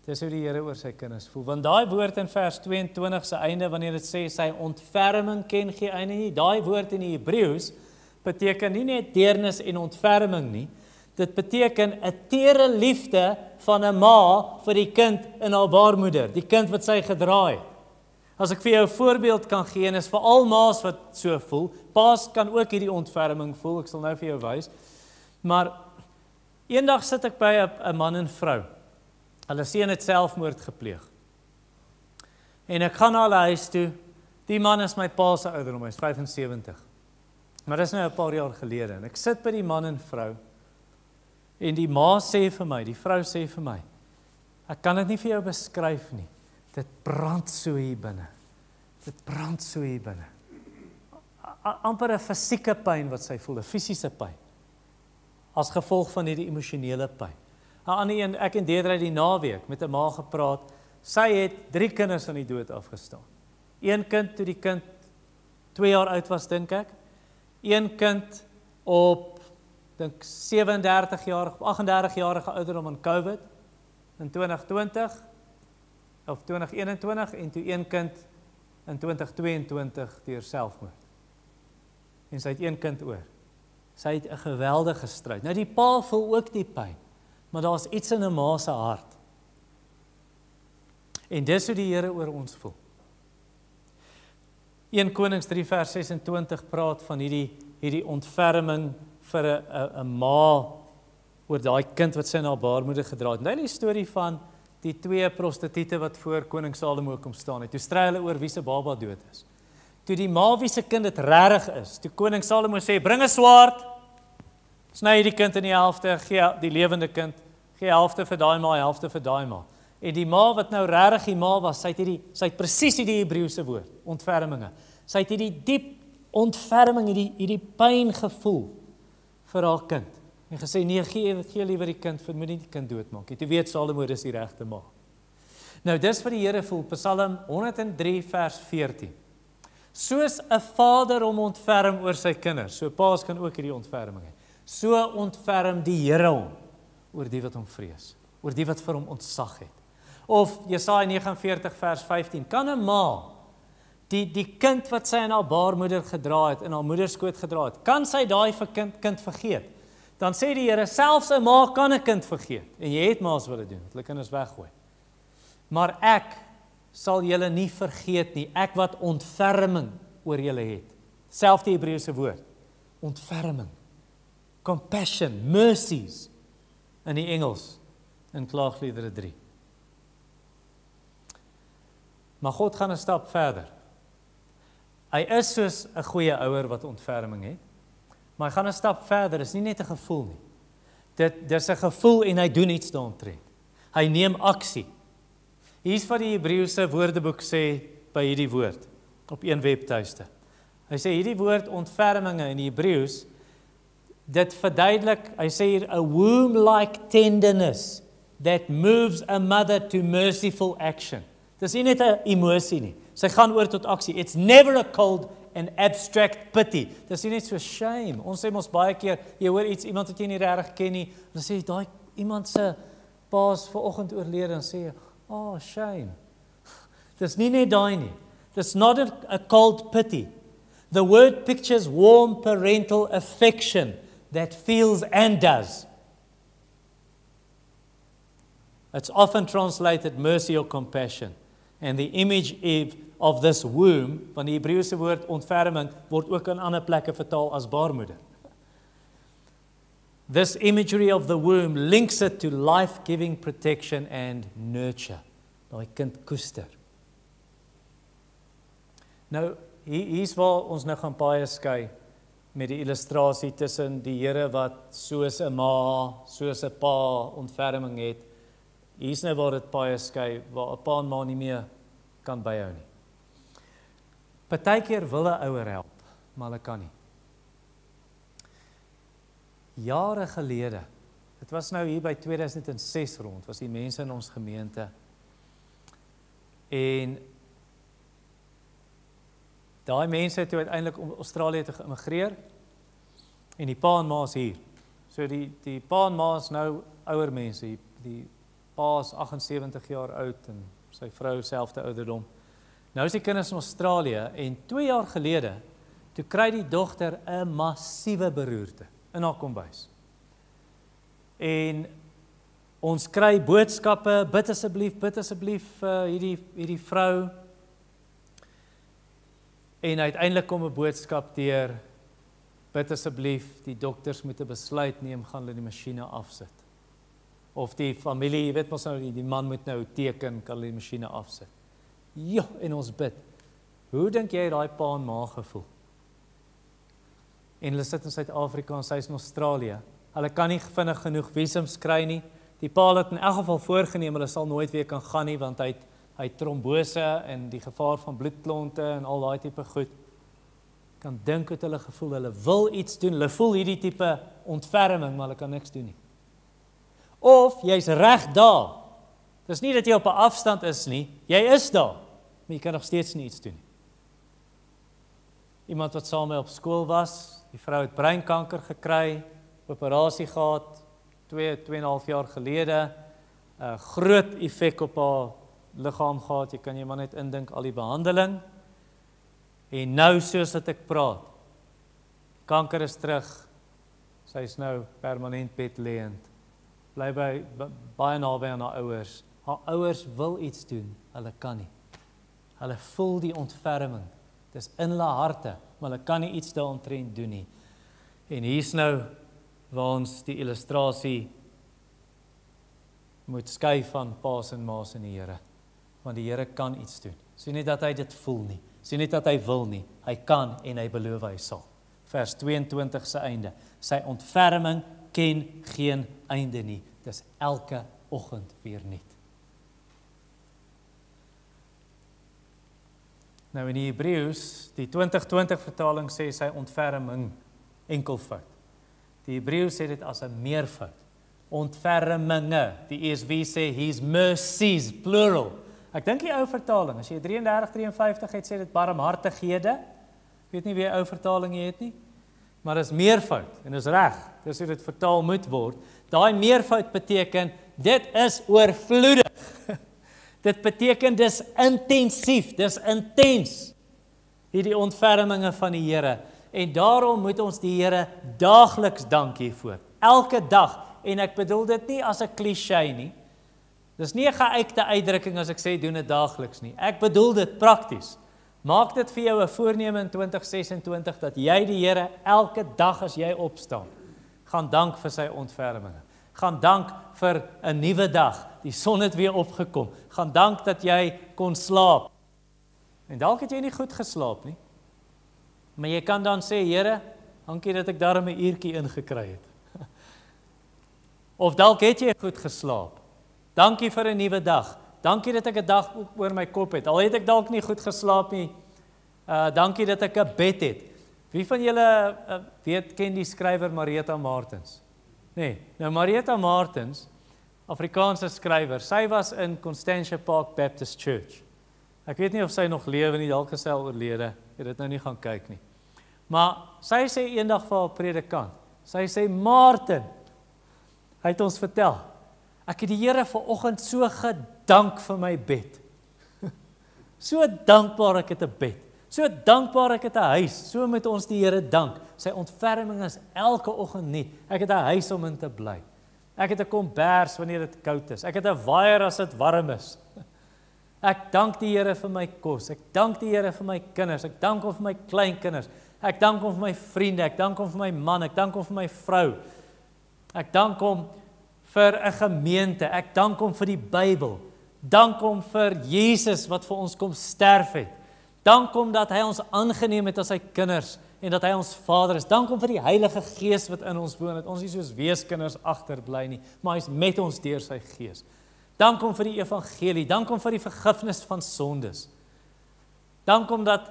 Dis hoe die Here oor sy kinders voel. Want daai woord in vers 22 se einde, wanneer dit sê, sy ontferming ken geen einde nie, daai woord in die Hebreëus beteken nie net deernis en ontferming nie, dit beteken 'n tere liefde van 'n ma vir die kind in haar baarmoeder, die kind wat sy gedra het. As ek vir jou 'n voorbeeld kan gee, en is vir al ma's wat so voel, pa's kan ook hierdie ontferming voel, ek sal nou vir jou wys, maar eendag sit ek by 'n man en vrou, hulle seun het selfmoord gepleeg, en ek gaan na hulle huis toe, die man is my pa se ouderdom, hy is 75, maar dit is nou 'n paar jaar gelede, en ek sit by die man en vrou, en die ma sê vir my, die vrou sê vir my, ek kan dit nie vir jou beskryf nie, dit brand so hier binne, dit brand so hier binne, amper 'n fisieke pyn wat sy voel, 'n fisiese pyn, as gevolg van hierdie emosionele pyn. ander een, ek en Deidre het die naweek met 'n ma gepraat. Sy het 3 kinders aan die dood afgestaan. Een kind toe die kind 2 jaar oud was, dink ek. Een kind op, dink 37 jaar, 38 jarige ouderdom aan COVID in 2020 of 2021 en toe een kind in 2022 deur selfmoord. En sy het een kind oor. Sy het 'n geweldige stryd. Nou die pa voel ook die pyn, maar daar's iets in 'n ma se hart. En dis hoe die Here oor ons voel. 1 Konings 3 vers 26 praat van hierdie ontferming vir 'n ma oor daai kind wat sy na haar baarmoeder gedra het. Nou die storie van die 2 prostituie wat voor koning Salomo kom staan het. Toe stry hulle oor wie se baba dood is. Toe die ma wie se kind dit regtig is, toe koning Salomo sê, bring 'n swaard, sny die kind in die helfte, gee die lewende kind, gee helfte vir daai ma, helfte vir daai ma. En die ma wat nou regtig die ma was, sy het presies die Hebreëse woord, ontferminge. Sy het hierdie diep ontferming, hierdie pyn gevoel vir haar kind. En gesê, nee, gee liewer die kind, moenie die kind doodmaak. Toe weet Salomo, dis die regte ma. Nou, dis wat die Here voel, Psalm 103 vers 14. Soos 'n vader hom ontferm oor sy kinders, so paas kan ook hierdie ontferming hê. So ontferm die Here hom oor die wat hom vrees, oor die wat vir hom ontzag het. Of Jesaja 49 vers 15, kan 'n ma die kind wat sy in haar baarmoeder gedra het, in haar moederskoot gedra het, kan sy daai kind vergeet? Dan sê die Here, selfs 'n ma kan 'n kind vergeet. En jy het ma's wat dit doen, hulle kinders weggooi. Maar ek sal julle nie vergeet nie, ek wat ontferming oor julle het. Selfde Hebreëse woord, ontferming, compassion, mercies, in die Engels, in Klaagliedere 3. Maar God gaan 'n stap verder. Hy is soos 'n goeie ouer wat ontferming het, maar hy gaan 'n stap verder, is nie net 'n gevoel nie. Dis 'n gevoel en hy doen iets daaromtrent. Hy neem aksie. Hier's wat die Hebreëse woordeboek sê by hierdie woord, op een webtuiste. Hy sê hierdie woord ontferminge in Hebreëus, dit verduidelik, hy sê hier, a womb-like tenderness that moves a mother to merciful action. Dis nie net 'n emosie nie. Sy gaan oor tot aksie. It's never a cold and abstract pity. Dis nie net so shame. Ons sê mos baie keer, jy hoor iets, iemand wat jy nie regtig ken nie, dan sê jy, daai iemand se pa's vanoggend oorlede, dan sê jy, oh, shame. Dis nie net daai nie. Dis not a cold pity. The word pictures warm parental affection that feels and does. It's often translated mercy or compassion. And the image of this womb, van die Hebreëse woord ontferming, word ook in ander plekke vertaal as baarmoeder. This imagery of the womb links it to life-giving protection and nurture. Daai kind koester. Nou, hier's waar ons nou gaan baie skei met die illustrasie tussen die Here wat soos 'n ma, soos 'n pa ontferming het. Hier's nou waar dit baie skei, waar 'n pa en ma nie meer kan byhou nie. Partykeer wil 'n ouer help, maar hulle kan nie. Jare gelede, dit was nou hier by 2006 rond, was die mense in ons gemeente, en daai mense het toe uiteindelik om Australië te geïmmigreer, en die pa en ma is hier. So die pa en ma is nou ouer mense, die pa is 78 jaar oud, en sy vrou selfde ouderdom. Nou is die kinders in Australië, en 2 jaar gelede, toe kry die dogter 'n massiewe beroerte in haar kombuis. En ons kry boodskappe, bid asseblief hierdie vrou. En uiteindelik kom 'n boodskap deur, bid asseblief, die dokters moet 'n besluit neem, gaan hulle die masjiene afsit. Of die familie, jy weet mos nou, die man moet nou teken, kan hulle die masjiene afsit. Ja, en ons bid. Hoe dink jy daai pa en ma gevoel? En hulle sit in Suid-Afrika en sy is in Australië. Hulle kan nie vinnig genoeg visums kry nie. Die pa het in elk geval voorgeneem, hulle sal nooit weer kan gaan nie, want hy het trombose en die gevaar van bloedklonte en al daai tipe goed. Kan dink wat hulle gevoel, hulle wil iets doen, hulle voel hierdie tipe ontferming, maar hulle kan niks doen nie. Of jy's reg daar. Dis nie dat jy op 'n afstand is nie, jy is daar, maar jy kan nog steeds nie iets doen nie. Iemand wat saam met my op skool was, die vrou het breinkanker gekry, operasie gehad, 2,5 jaar gelede, groot effek op haar liggaam gehad, jy kan jy maar net indink al die behandeling, en nou soos dat ek praat, kanker is terug, sy is nou permanent bedleend, bly baie naby aan haar ouers. Haar ouers wil iets doen, hulle kan nie. Hulle voel die ontferming, dit is in hulle harte, maar hulle kan nie iets daaromtrent doen nie. En hier's nou waar ons die illustrasie moet skei van paas en maas in die Here, want die Here kan iets doen. Sien nie dat hy dit voel nie, sien nie dat hy wil nie, hy kan en hy beloof hy sal. Vers 22 se einde, sy ontferming ken geen einde nie, dis elke oggend weer nuut. Nou in die Hebreëus, die 2020 vertaling sê sy ontferming enkelvoud. Die Hebreëus sê dit as 'n meervoud. Ontferminge, die ESV sê his mercies, plural. Ek dink die ou vertaling, as jy 33-53 het, sê dit barmhartighede. Ek weet nie wie ou vertaling jy het nie, maar dit is meervoud, en dit is reg, dis hoe dit vertaal moet word. Daai meervoud beteken, dit is oorvloedig. Dit beteken, dis intensief, dis intens, hierdie ontferminge van die Here. En daarom moet ons die Here daagliks dank hiervoor, elke dag, en ek bedoel dit nie as 'n cliché nie, dis nie 'n geuite uitdrukking as ek sê, doen dit daagliks nie, ek bedoel dit prakties. Maak dit vir jou 'n voorneme in 2026, dat jy die Here elke dag as jy opstaan, gaan dank vir sy ontferminge. Gaan dank vir 'n nuwe dag, die son het weer opgekom. Gaan dank dat jy kon slaap. En dalk het jy nie goed geslaap nie, maar jy kan dan sê, Here, dankie dat ek daarom 'n uurtjie ingekry het. Of dalk het jy goed geslaap. Dankie vir 'n nuwe dag. Dankie dat ek 'n dag oor my kop het. Al het ek dalk nie goed geslaap nie. Dankie dat ek 'n bed het. Wie van julle ken die skrywer Marieta Martens? Nee, nou Marieta Martens, Afrikaanse skrywer, sy was in Constantia Park Baptist Church. Ek weet nie of sy nog lewe nie, dalk is sy al oorlede, jy het nou nie gaan kyk nie. Maar sy sê eendag vir haar predikant, sy sê, Martin, hy het ons vertel, ek het die Here vanoggend so gedank vir my bed. So dankbaar ek het 'n bed. So dankbaar ek het 'n huis. So moet ons die Here dank. Sy ontferming is elke oggend nuut. Ek het 'n huis om in te bly. Ek het 'n kombers wanneer dit koud is. Ek het 'n waier as dit warm is. Ek dank die Here vir my kos. Ek dank die Here vir my kinders. Ek dank hom vir my kleinkinders. Ek dank hom vir my vriende. Ek dank hom vir my man. Ek dank hom vir my vrou. Ek dank hom vir 'n gemeente. Ek dank hom vir die Bybel. Dank hom vir Jesus wat vir ons kom sterf het. Dank hom dat hy ons aangeneem het as sy kinders en dat hy ons Vader is. Dank hom vir die Heilige Gees wat in ons woon, dat ons nie soos weeskinders agterbly nie, maar hy is met ons deur sy Gees. Dank hom vir die evangelie, dank hom vir die vergifnis van sondes. Dank hom dat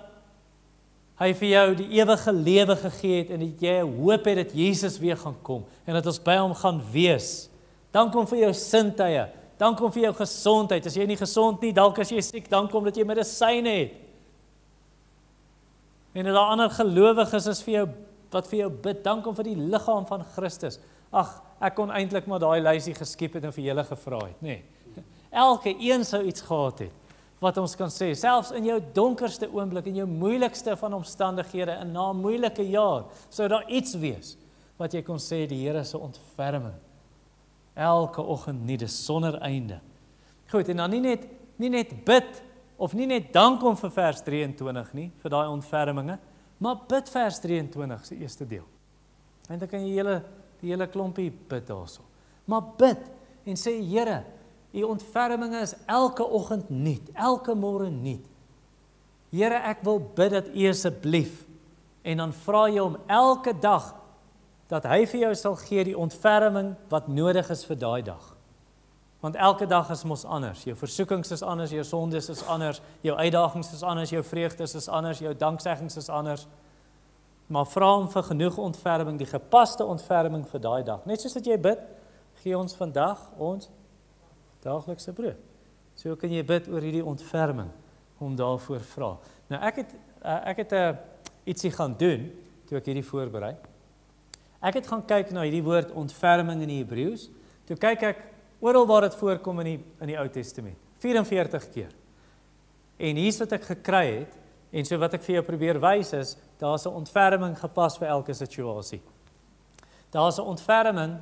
hy vir jou die ewige lewe gegee het en dat jy 'n hoop het dat Jesus weer gaan kom en dat ons by hom gaan wees. Dank hom vir jou sintuie, dank hom vir jou gesondheid. As jy nie gesond nie, dalk as jy siek, dank hom dat jy medisyne het. En dat daar ander gelowiges is vir jou, wat vir jou bid, dank hom vir die liggaam van Christus. Ag, ek kon eintlik maar daai lysie geskiep het en vir julle gevra het, nee. Elke een sou iets gehad het, wat ons kan sê, selfs in jou donkerste oomblik, in jou moeilikste van omstandighede, en na 'n moeilike jaar, sou daar iets wees, wat jy kon sê, die Here se ontferming. Elke oggend nuut, sonder einde. Goed, en dan nie net bid, of nie net dank hom vir vers 23 nie, vir daai ontferminge, maar bid vers 23 se eerste deel. En dan kan jy die hele klompie bid daarso. Maar bid en sê, Here, u ontferminge is elke oggend nuut, elke môre nuut. Here, ek wil bid dat u asseblief, en dan vra jy hom elke dag, dat hy vir jou sal gee die ontferming wat nodig is vir daai dag. Want elke dag is mos anders, jou versoekings is anders, jou sondes is anders, jou uitdagings is anders, jou vreugdes is anders, jou dankseggings is anders. Maar vra hom vir genoeg ontferming, die gepaste ontferming vir daai dag. Net soos dat jy bid, gee ons vandag ons daaglikse brood. So kan jy bid oor hierdie ontferming, om daarvoor vra. Nou ek het ietsie gaan doen, toe ek hierdie voorberei. Ek het gaan kyk na hierdie woord ontferming in die Hebreëus, toe kyk ek oral waar dit voorkom in die Ou Testament, 44 keer. En hier's wat ek gekry het, en so wat ek vir jou probeer wys is, daar's 'n ontferming gepas vir elke situasie. Daar's 'n ontferming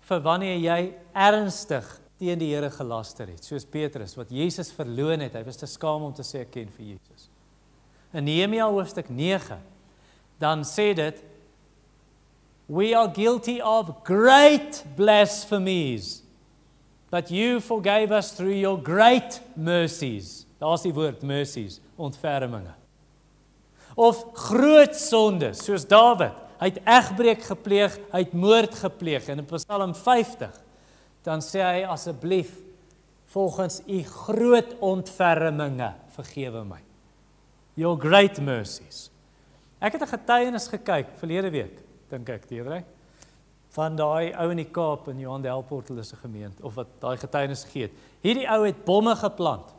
vir wanneer jy ernstig teen die Here gelaster het, soos Petrus, wat Jesus verloon het, hy was te skaam om te sê ek ken vir Jesus. In Nehemia hoofstuk 9, dan sê dit, we are guilty of great blasphemies, but you forgave us through your great mercies. Daar's die woord mercies, ontferminge. Of groot sondes, soos Dawid, hy het egbreek gepleeg, hy het moord gepleeg, en in Psalm 50, dan sê hy asseblief, volgens u groot ontferminge, vergewe my. Your great mercies. Ek het 'n getuienis gekyk, verlede week, dink ek, Deedrey, van daai ou in die Kaap, in Johan Delport, hulle se gemeente, of wat daai getuienis gegee het. Hierdie ou het bomme geplant,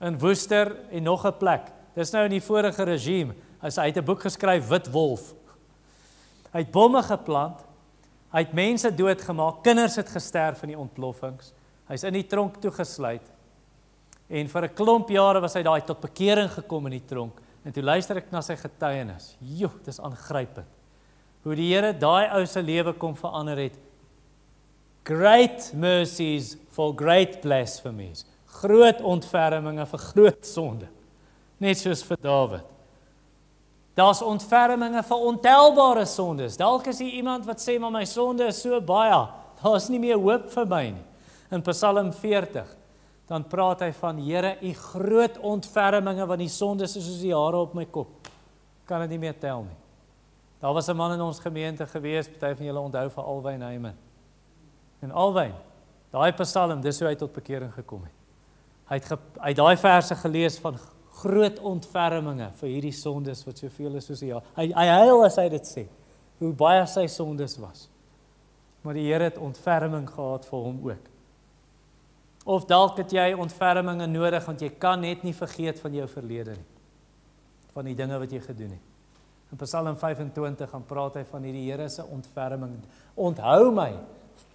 in Woester en nog 'n plek. Dis nou in die vorige regime, hy het 'n boek geskryf, Wit Wolf. Hy het bomme geplant, hy het mense doodgemaak, kinders het gesterf in die ontploffings, hy's in die tronk toegesluit, en vir 'n klomp jare was hy daai tot bekering gekom in die tronk, en toe luister ek na sy getuienis, joh, dis aangrypend, hoe die Here daai ou se lewe kom verander het, great mercies for great blasphemies, groot ontferminge vir groot sonde, net soos vir Dawid. Daar's ontferminge vir ontelbare sondes. Dalk is hier iemand wat sê, maar my sonde is so baie, daar's nie meer hoop vir my nie. In Psalm 40, dan praat hy van, Here, u groot ontferminge, want die sondes is soos die hare op my kop. Kan dit nie meer tel nie. Daar was 'n man in ons gemeente gewees, party van julle onthou van Alwyn Heiman. En Alwyn, daai Psalm, dis hoe hy tot bekering gekom het. Hy het daai verse gelees van groot ontferminge vir hierdie sondes wat soveel is soos die jaar. Hy huil as hy dit sê, hoe baie sy sondes was. Maar die Here het ontferming gehad vir hom ook. Of dalk het jy ontferminge nodig, want jy kan net nie vergeet van jou verlede nie. Van die dinge wat jy gedoen het. In Psalm 25 gaan praat hy van hierdie Here se ontferming. Onthou my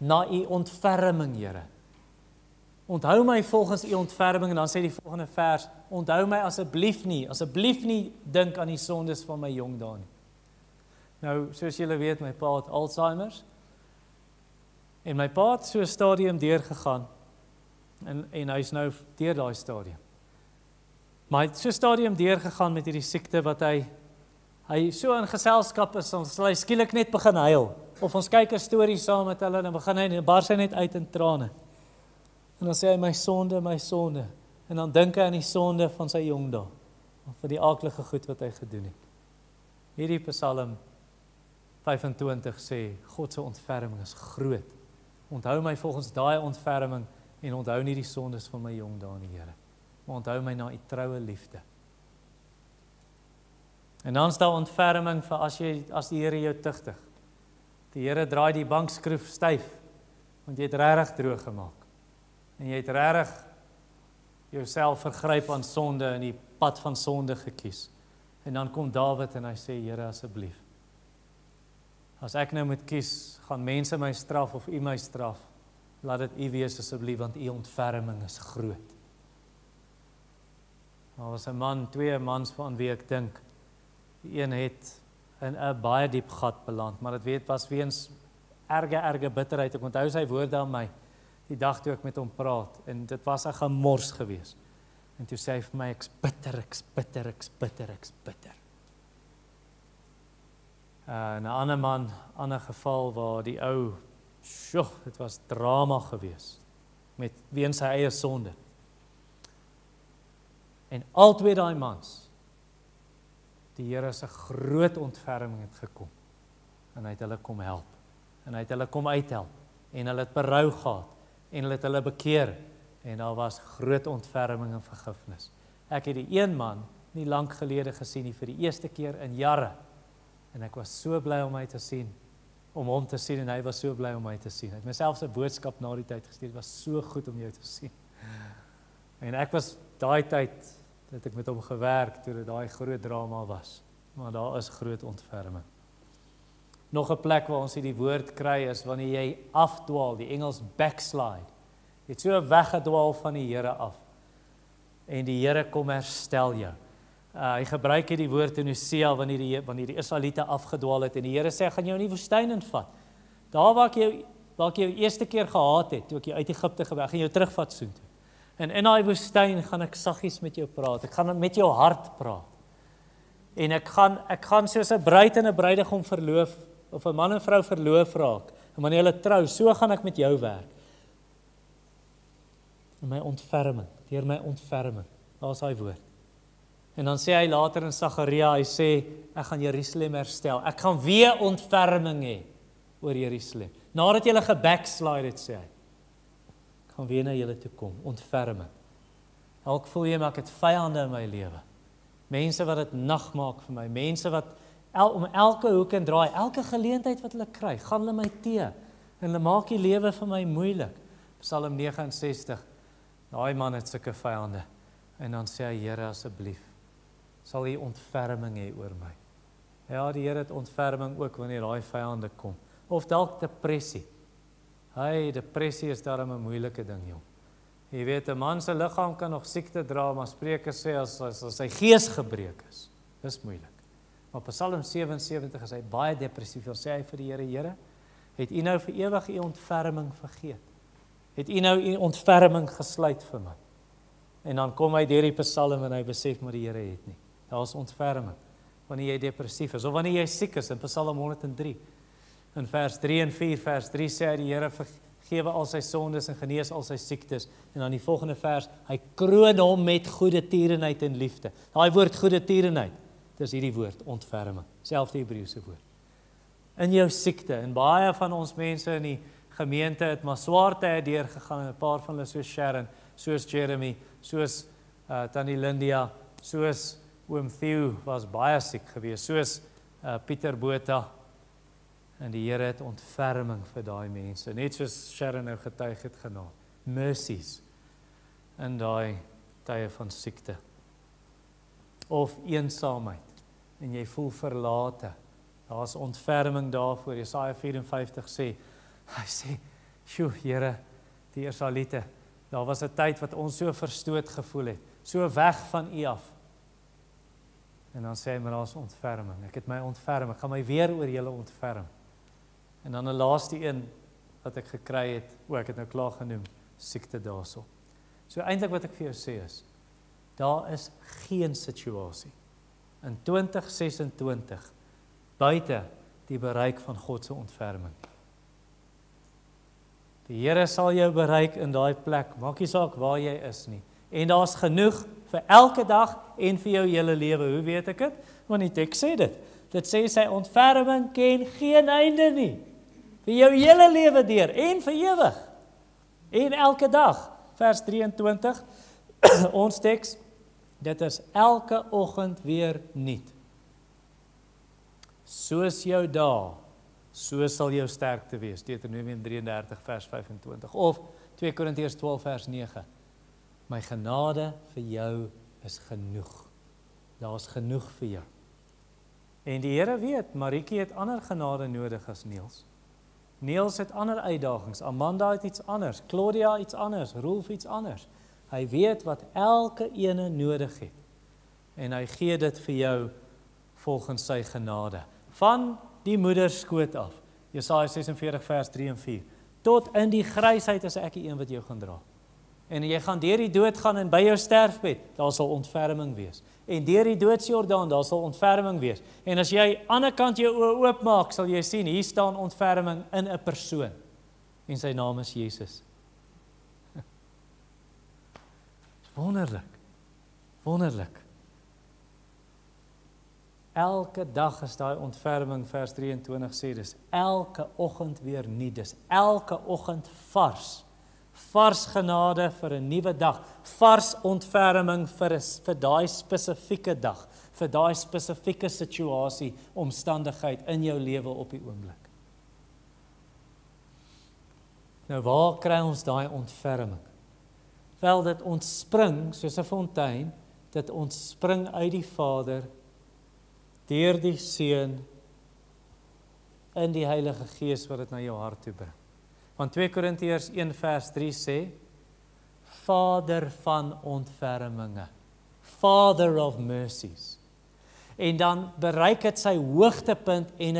na u ontferming, Here. Onthou my volgens u ontferming, en dan sê die volgende vers, onthou my asseblief nie dink aan die sondes van my jong dae nie. Nou, soos julle weet, my pa het Alzheimer's, en my pa het so 'n stadium deurgegaan, en hy is nou deur daai stadium. Maar hy het so 'n stadium deurgegaan met hierdie siekte, wat hy so in geselskap is, dan sal hy skielik net begin huil, of ons kyk 'n storie saam met hulle, en dan begin hy, en bars hy net uit in trane. En dan sê hy, my sonde, en dan dink hy aan die sonde van sy jong dae, vir die aaklige goed wat hy gedoen het. Hierdie Psalm 25 sê, God se ontferming is groot. Onthou my volgens daai ontferming, en onthou nie die sondes van my jong dae nie, Here, maar onthou my na u troue liefde. En dan is daar ontferming vir as die Here jou tugtig. Die Here draai die bankskroef styf, want jy het regtig droog gemaak. En jy het regtig jouself vergryp aan sonde en die pad van sonde gekies. En dan kom Dawid en hy sê, Here, asseblief, as ek nou moet kies, gaan mense my straf of u my straf, laat dit u wees asseblief, want u ontferming is groot. Daar was 'n man, 2 mans van wie ek dink, die een het in 'n baie diep gat beland, maar dit was weens erge bitterheid. Ek onthou sy woorde aan my, die dag toe ek met hom praat, en dit was 'n gemors gewees. En toe sê hy vir my, ek's bitter. 'n ander man, ander geval waar die ou, dit was drama gewees, weens sy eie sonde. En albei daai mans, die Here se groot ontferming het gekom, en hy het hulle kom help, en hy het hulle kom uithelp, en hulle het berou gehad, en hulle het hulle bekeer, en daar was groot ontferming en vergifnis. Ek het die een man nie lank gelede gesien nie, vir die eerste keer in jare, en ek was so bly om hy te sien, om hom te sien en hy was so bly om my te sien. Hy het myself 'n boodskap na die tyd gestuur. Dit was so goed om jou te sien. En ek was daai tyd dat ek met hom gewerk toe dit daai groot drama was. Maar daar is groot ontferming. Nog 'n plek waar ons hierdie woord kry is wanneer jy afdwaal, die Engels backslide. Jy het so weggedwaal van die Here af. En die Here kom herstel jou. Hy gebruik hierdie woord in Hosea wanneer die Israeliete afgedwaal het en die Here sê, gaan jou in die woestyn invat. Daar waar ek jou eerste keer gehaat het, toe ek jou uit Egipte geweg, gaan jou terugvat soontoe. En in daai woestyn gaan ek saggies met jou praat. Ek gaan met jou hart praat. En ek gaan soos 'n bruid en 'n bruidegom verloof, of 'n man en vrou verloof raak. En wanneer hulle trou, so gaan ek met jou werk. In my ontferming, deur my ontferming. Daar's daai woord. En dan sê hy later in Sagaria, hy sê, ek gaan Jerusalem herstel. Ek gaan weer ontferming hê oor Jerusalem. Nadat julle gebackslide het, sê hy. Ek gaan weer na julle toe kom, ontferming. Ek voel jy, maar ek het vyande in my lewe. Mense wat dit nag maak vir my, mense wat om elke hoek en draai, elke geleentheid wat hulle kry, gaan hulle my tee, en hulle maak die lewe vir my moeilik. Psalm 69, daai man het sulke vyande, en dan sê hy, Here, asseblief, sal jy ontferming hê oor my. Ja, die Here het ontferming ook wanneer daai vyande kom, of dalk depressie. Depressie is daarom 'n moeilike ding, jong. Jy weet, 'n man se liggaam kan nog siekte dra, maar Spreuke sê as sy gees gebreek is, dis moeilik. Maar Psalm 77 is hy baie depressief, dan sê hy vir die Here, Here, het U nou vir ewig U ontferming vergeet? Het U nou U ontferming gesluit vir my? En dan kom hy deur die Psalm en hy besef maar die Here het nie. Daar's ontferming, wanneer jy depressief is, of wanneer jy siek is, in Psalm 103, in vers 3 en 4, vers 3 sê hy, die Here vergewe al sy sondes en genees al sy siektes, en dan die volgende vers, hy kroon hom met goeie tierenheid en liefde. Daai woord goeie tierenheid, dis hierdie woord, ontferming, selfde Hebreëse woord. In jou siekte, en baie van ons mense in die gemeente het maar swaar tye deurgegaan, en 'n paar van hulle soos Sharon, soos Jeremy, soos Tannie Lindia, soos Oom Theo was baie siek geweest, soos Pieter Botha, en die Here het ontferming vir daai mense, net soos Sharon nou getuig het genaam, mercies in daai tye van siekte, of eensaamheid, en jy voel verlate, daar's ontferming daarvoor. Jesaja 54 sê, hy sê, sjoe, Here, die Israeliete, daar was 'n tyd wat ons so verstoot gevoel het, so weg van U af. En dan sê hy, maar daar's ontferming. Ek het my ontferm, ek gaan my weer oor julle ontferm. En dan 'n laaste een wat ek gekry het, ek het nou klaar genoem, siekte daarso. So eintlik wat ek vir jou sê is, daar is geen situasie in 2026 buite die bereik van God se ontferming. Die Here sal jou bereik in daai plek, maak nie saak waar jy is nie. En daar's genoeg vir elke dag en vir jou hele lewe. Hoe weet ek dit? Want die teks sê dit. Dit sê sy ontferming ken geen einde nie. Vir jou hele lewe deur en vir ewig. En elke dag. Vers 23, ons teks, dit is elke oggend weer nuut. Soos jou dae, so sal jou sterkte wees. Deuteronomium 33 vers 25 of 2 Korintiërs 12 vers 9. My genade vir jou is genoeg. Daar's genoeg vir jou. En die Here weet, Marieke het ander genade nodig as Niels. Niels het ander uitdagings, Amanda het iets anders, Claudia iets anders, Rolf iets anders. Hy weet wat elke ene nodig het. En hy gee dit vir jou volgens sy genade. Van die moederskoot af, Jesaja 46 vers 3 en 4, tot in die grysheid is ek die een wat jou gaan dra. En jy gaan deur die dood gaan en by jou sterfbed, daar sal ontferming wees. En deur die doodsjordaan, daar sal ontferming wees. En as jy aan die ander kant jou oë oopmaak, sal jy sien, hier staan ontferming in 'n persoon. En sy naam is Jesus. Wonderlik. Wonderlik. Elke dag is daai ontferming, vers 23 sê dis, elke oggend weer nuut, dis elke oggend vars. Vars genade vir 'n nuwe dag, vars ontferming vir daai spesifieke dag, vir daai spesifieke situasie, omstandigheid in jou lewe op die oomblik. Nou waar kry ons daai ontferming? Wel, dit ontspring soos 'n fontein, dit ontspring uit die Vader, deur die Seun, in die Heilige Gees wat dit na jou hart toe bring. Want 2 Korintiërs 1 vers 3 sê, Vader van ontferminge, Father of mercies. En dan bereik dit sy hoogtepunt en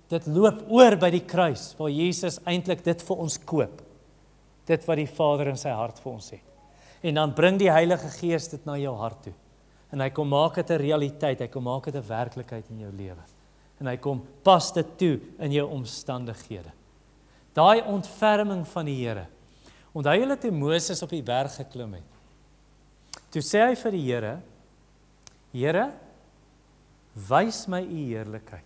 dit loop oor by die kruis, waar Jesus eintlik dit vir ons koop. Dit wat die Vader in sy hart vir ons het. En dan bring die Heilige Gees dit na jou hart toe. En hy kom maak dit 'n realiteit, hy kom maak dit 'n werklikheid in jou lewe. En hy kom pas dit toe in jou omstandighede. Daai ontferming van die Here. Onthou julle toe Moses op die berg geklim het. Toe sê hy vir die Here, Here, wys my u heerlikheid.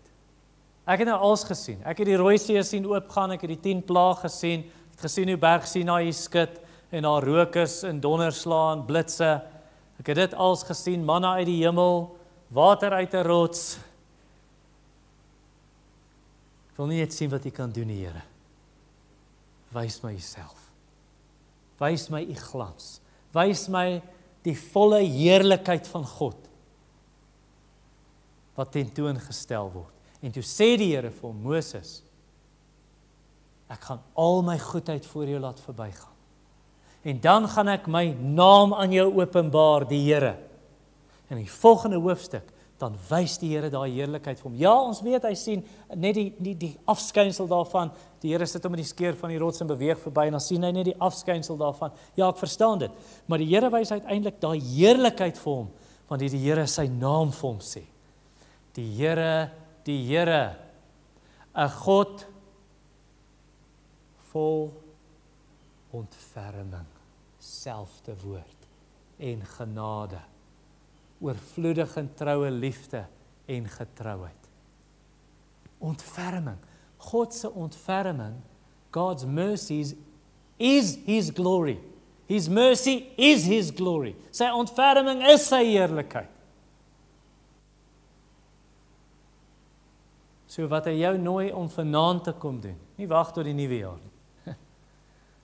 Ek het nou alles gesien. Ek het die Rooi See sien oopgaan, ek het die 10 plaae gesien, ek het gesien hoe berg Sinaï skud en daar rook is en donderslaan, blitse. Ek het dit alles gesien, manna uit die hemel, water uit 'n rots. Ek wil nie net sien wat u kan doen, Here. Wys my uself. Wys my u glans. Wys my die volle heerlikheid van God wat tentoongestel word. En toe sê die Here vir Moses, ek gaan al my goedheid voor jou laat verbygaan. En dan gaan ek my naam aan jou openbaar, die Here. En in die volgende hoofstuk, dan wys die Here daai heerlikheid vir hom. Ja, ons weet, hy sien net die afskynsel daarvan. Die Here sit hom in die skeur van die rots en beweeg verby, en dan sien hy net die afskynsel daarvan. Ja, ek verstaan dit. Maar die Here wys uiteindelik daai heerlikheid vir hom, want die Here sy naam vir hom sê. Die Here, 'n God vol ontferming, selfde woord, en genade, oorvloedig in troue liefde en getrouheid. Ontferming, God se ontferming, God's mercies is His glory. His mercy is His glory. Sy ontferming is sy heerlikheid. So wat hy jou nooi om vanaand te kom doen, nie wag tot die nuwe jaar nie.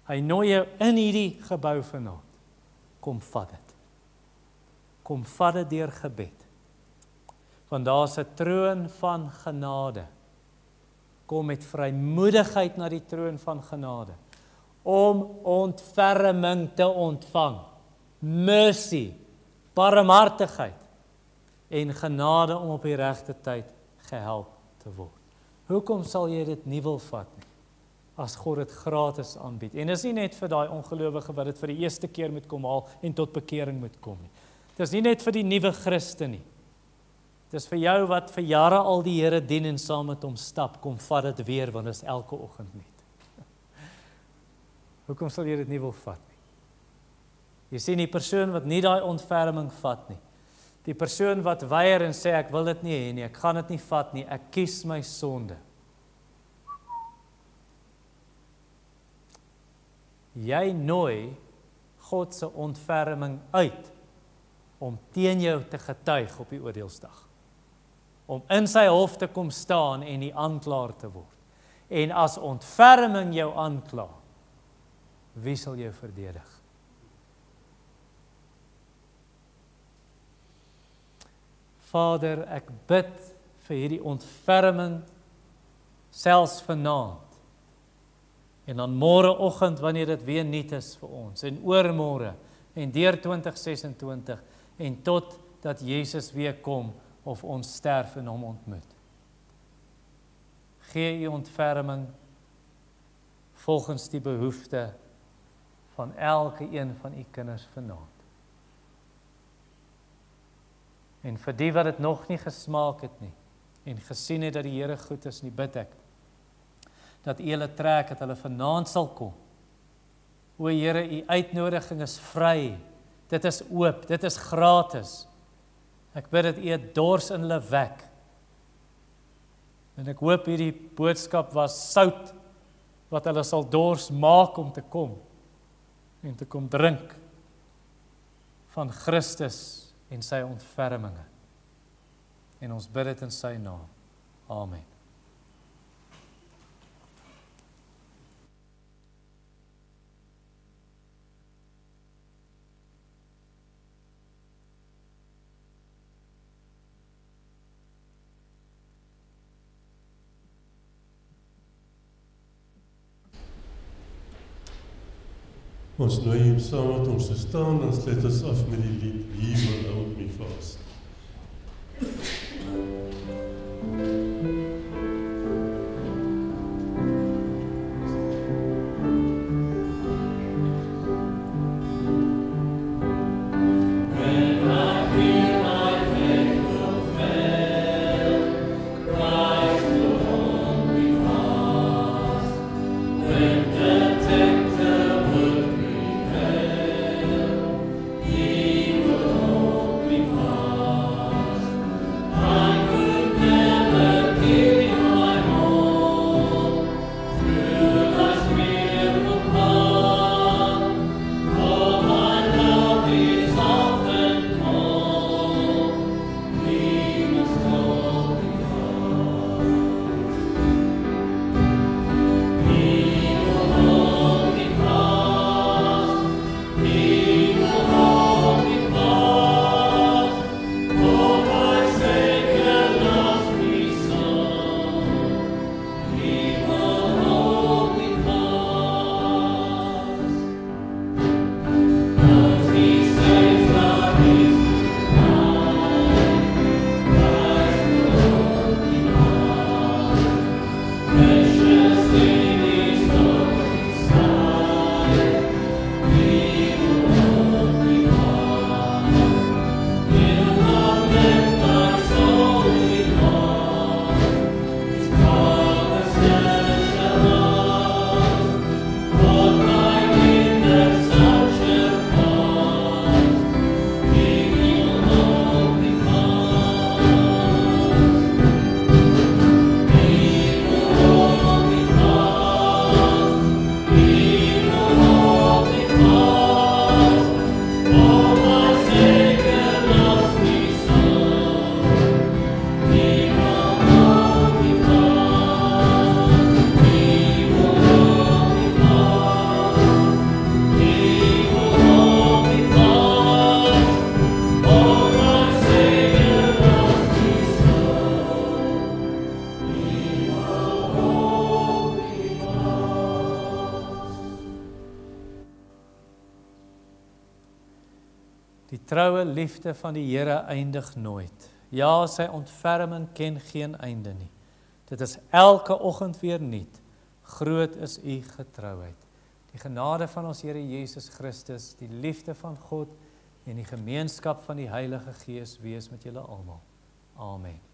Hy nooi jou in hierdie gebou vanaand. Kom vat dit. Kom vat dit deur gebed. Want daar's 'n troon van genade. Kom met vrymoedigheid na die troon van genade. Om ontferming te ontvang. Mercy, barmhartigheid en genade om op die regte tyd gehelp te word. Hoekom sal jy dit nie wil vat nie, as God dit gratis aanbied? En dis nie net vir daai ongelowige wat dit vir die eerste keer moet kom haal en tot bekering moet kom nie. Dis nie net vir die nuwe Christen nie. Dis vir jou wat vir jare al die Here dien en saam met hom stap. Kom vat dit weer, want dit is elke oggend net. Hoekom sal jy dit nie wil vat nie? Jy sien die persoon wat nie daai ontferming vat nie. Die persoon wat weier en sê ek wil dit nie hê nie, ek gaan dit nie vat nie, ek kies my sonde. Jy nooi God se ontferming uit om teen jou te getuig op die oordeelsdag. Om in sy hof te kom staan en die aanklaer te word. En as ontferming jou aankla, wie sal jou verdedig? Vader, ek bid vir hierdie ontferming, selfs vanaand, en dan môreoggend, wanneer dit weer nuut is vir ons, en oormôre, en deur 2026, en tot dat Jesus weer kom, of ons sterf en hom ontmoet. Gee u ontferming, volgens die behoefte van elke een van u kinders vanaand. En vir die wat dit nog nie gesmaak het nie, en gesien het dat die Here goed is, nie bid ek, dat u hulle trek, dat hulle vanaand sal kom. O Here, u uitnodiging is vry, dit is oop, dit is gratis. Ek bid dat u 'n dors in hulle wek. En ek hoop hierdie boodskap was sout, wat hulle sal dors maak om te kom, en te kom drink van Christus en sy ontferminge. En ons bid dit in sy naam. Amen. Ons nooi hom saam met ons te staan, dan sluit ons af met die lied He Will Hold Me Fast. Die troue liefde van die Here eindig nooit. Ja, sy ontferming ken geen einde nie. Dit is elke oggend weer nuut. Groot is u getrouheid. Die genade van ons Here Jesus Christus, die liefde van God en die gemeenskap van die Heilige Gees wees met julle almal. Amen.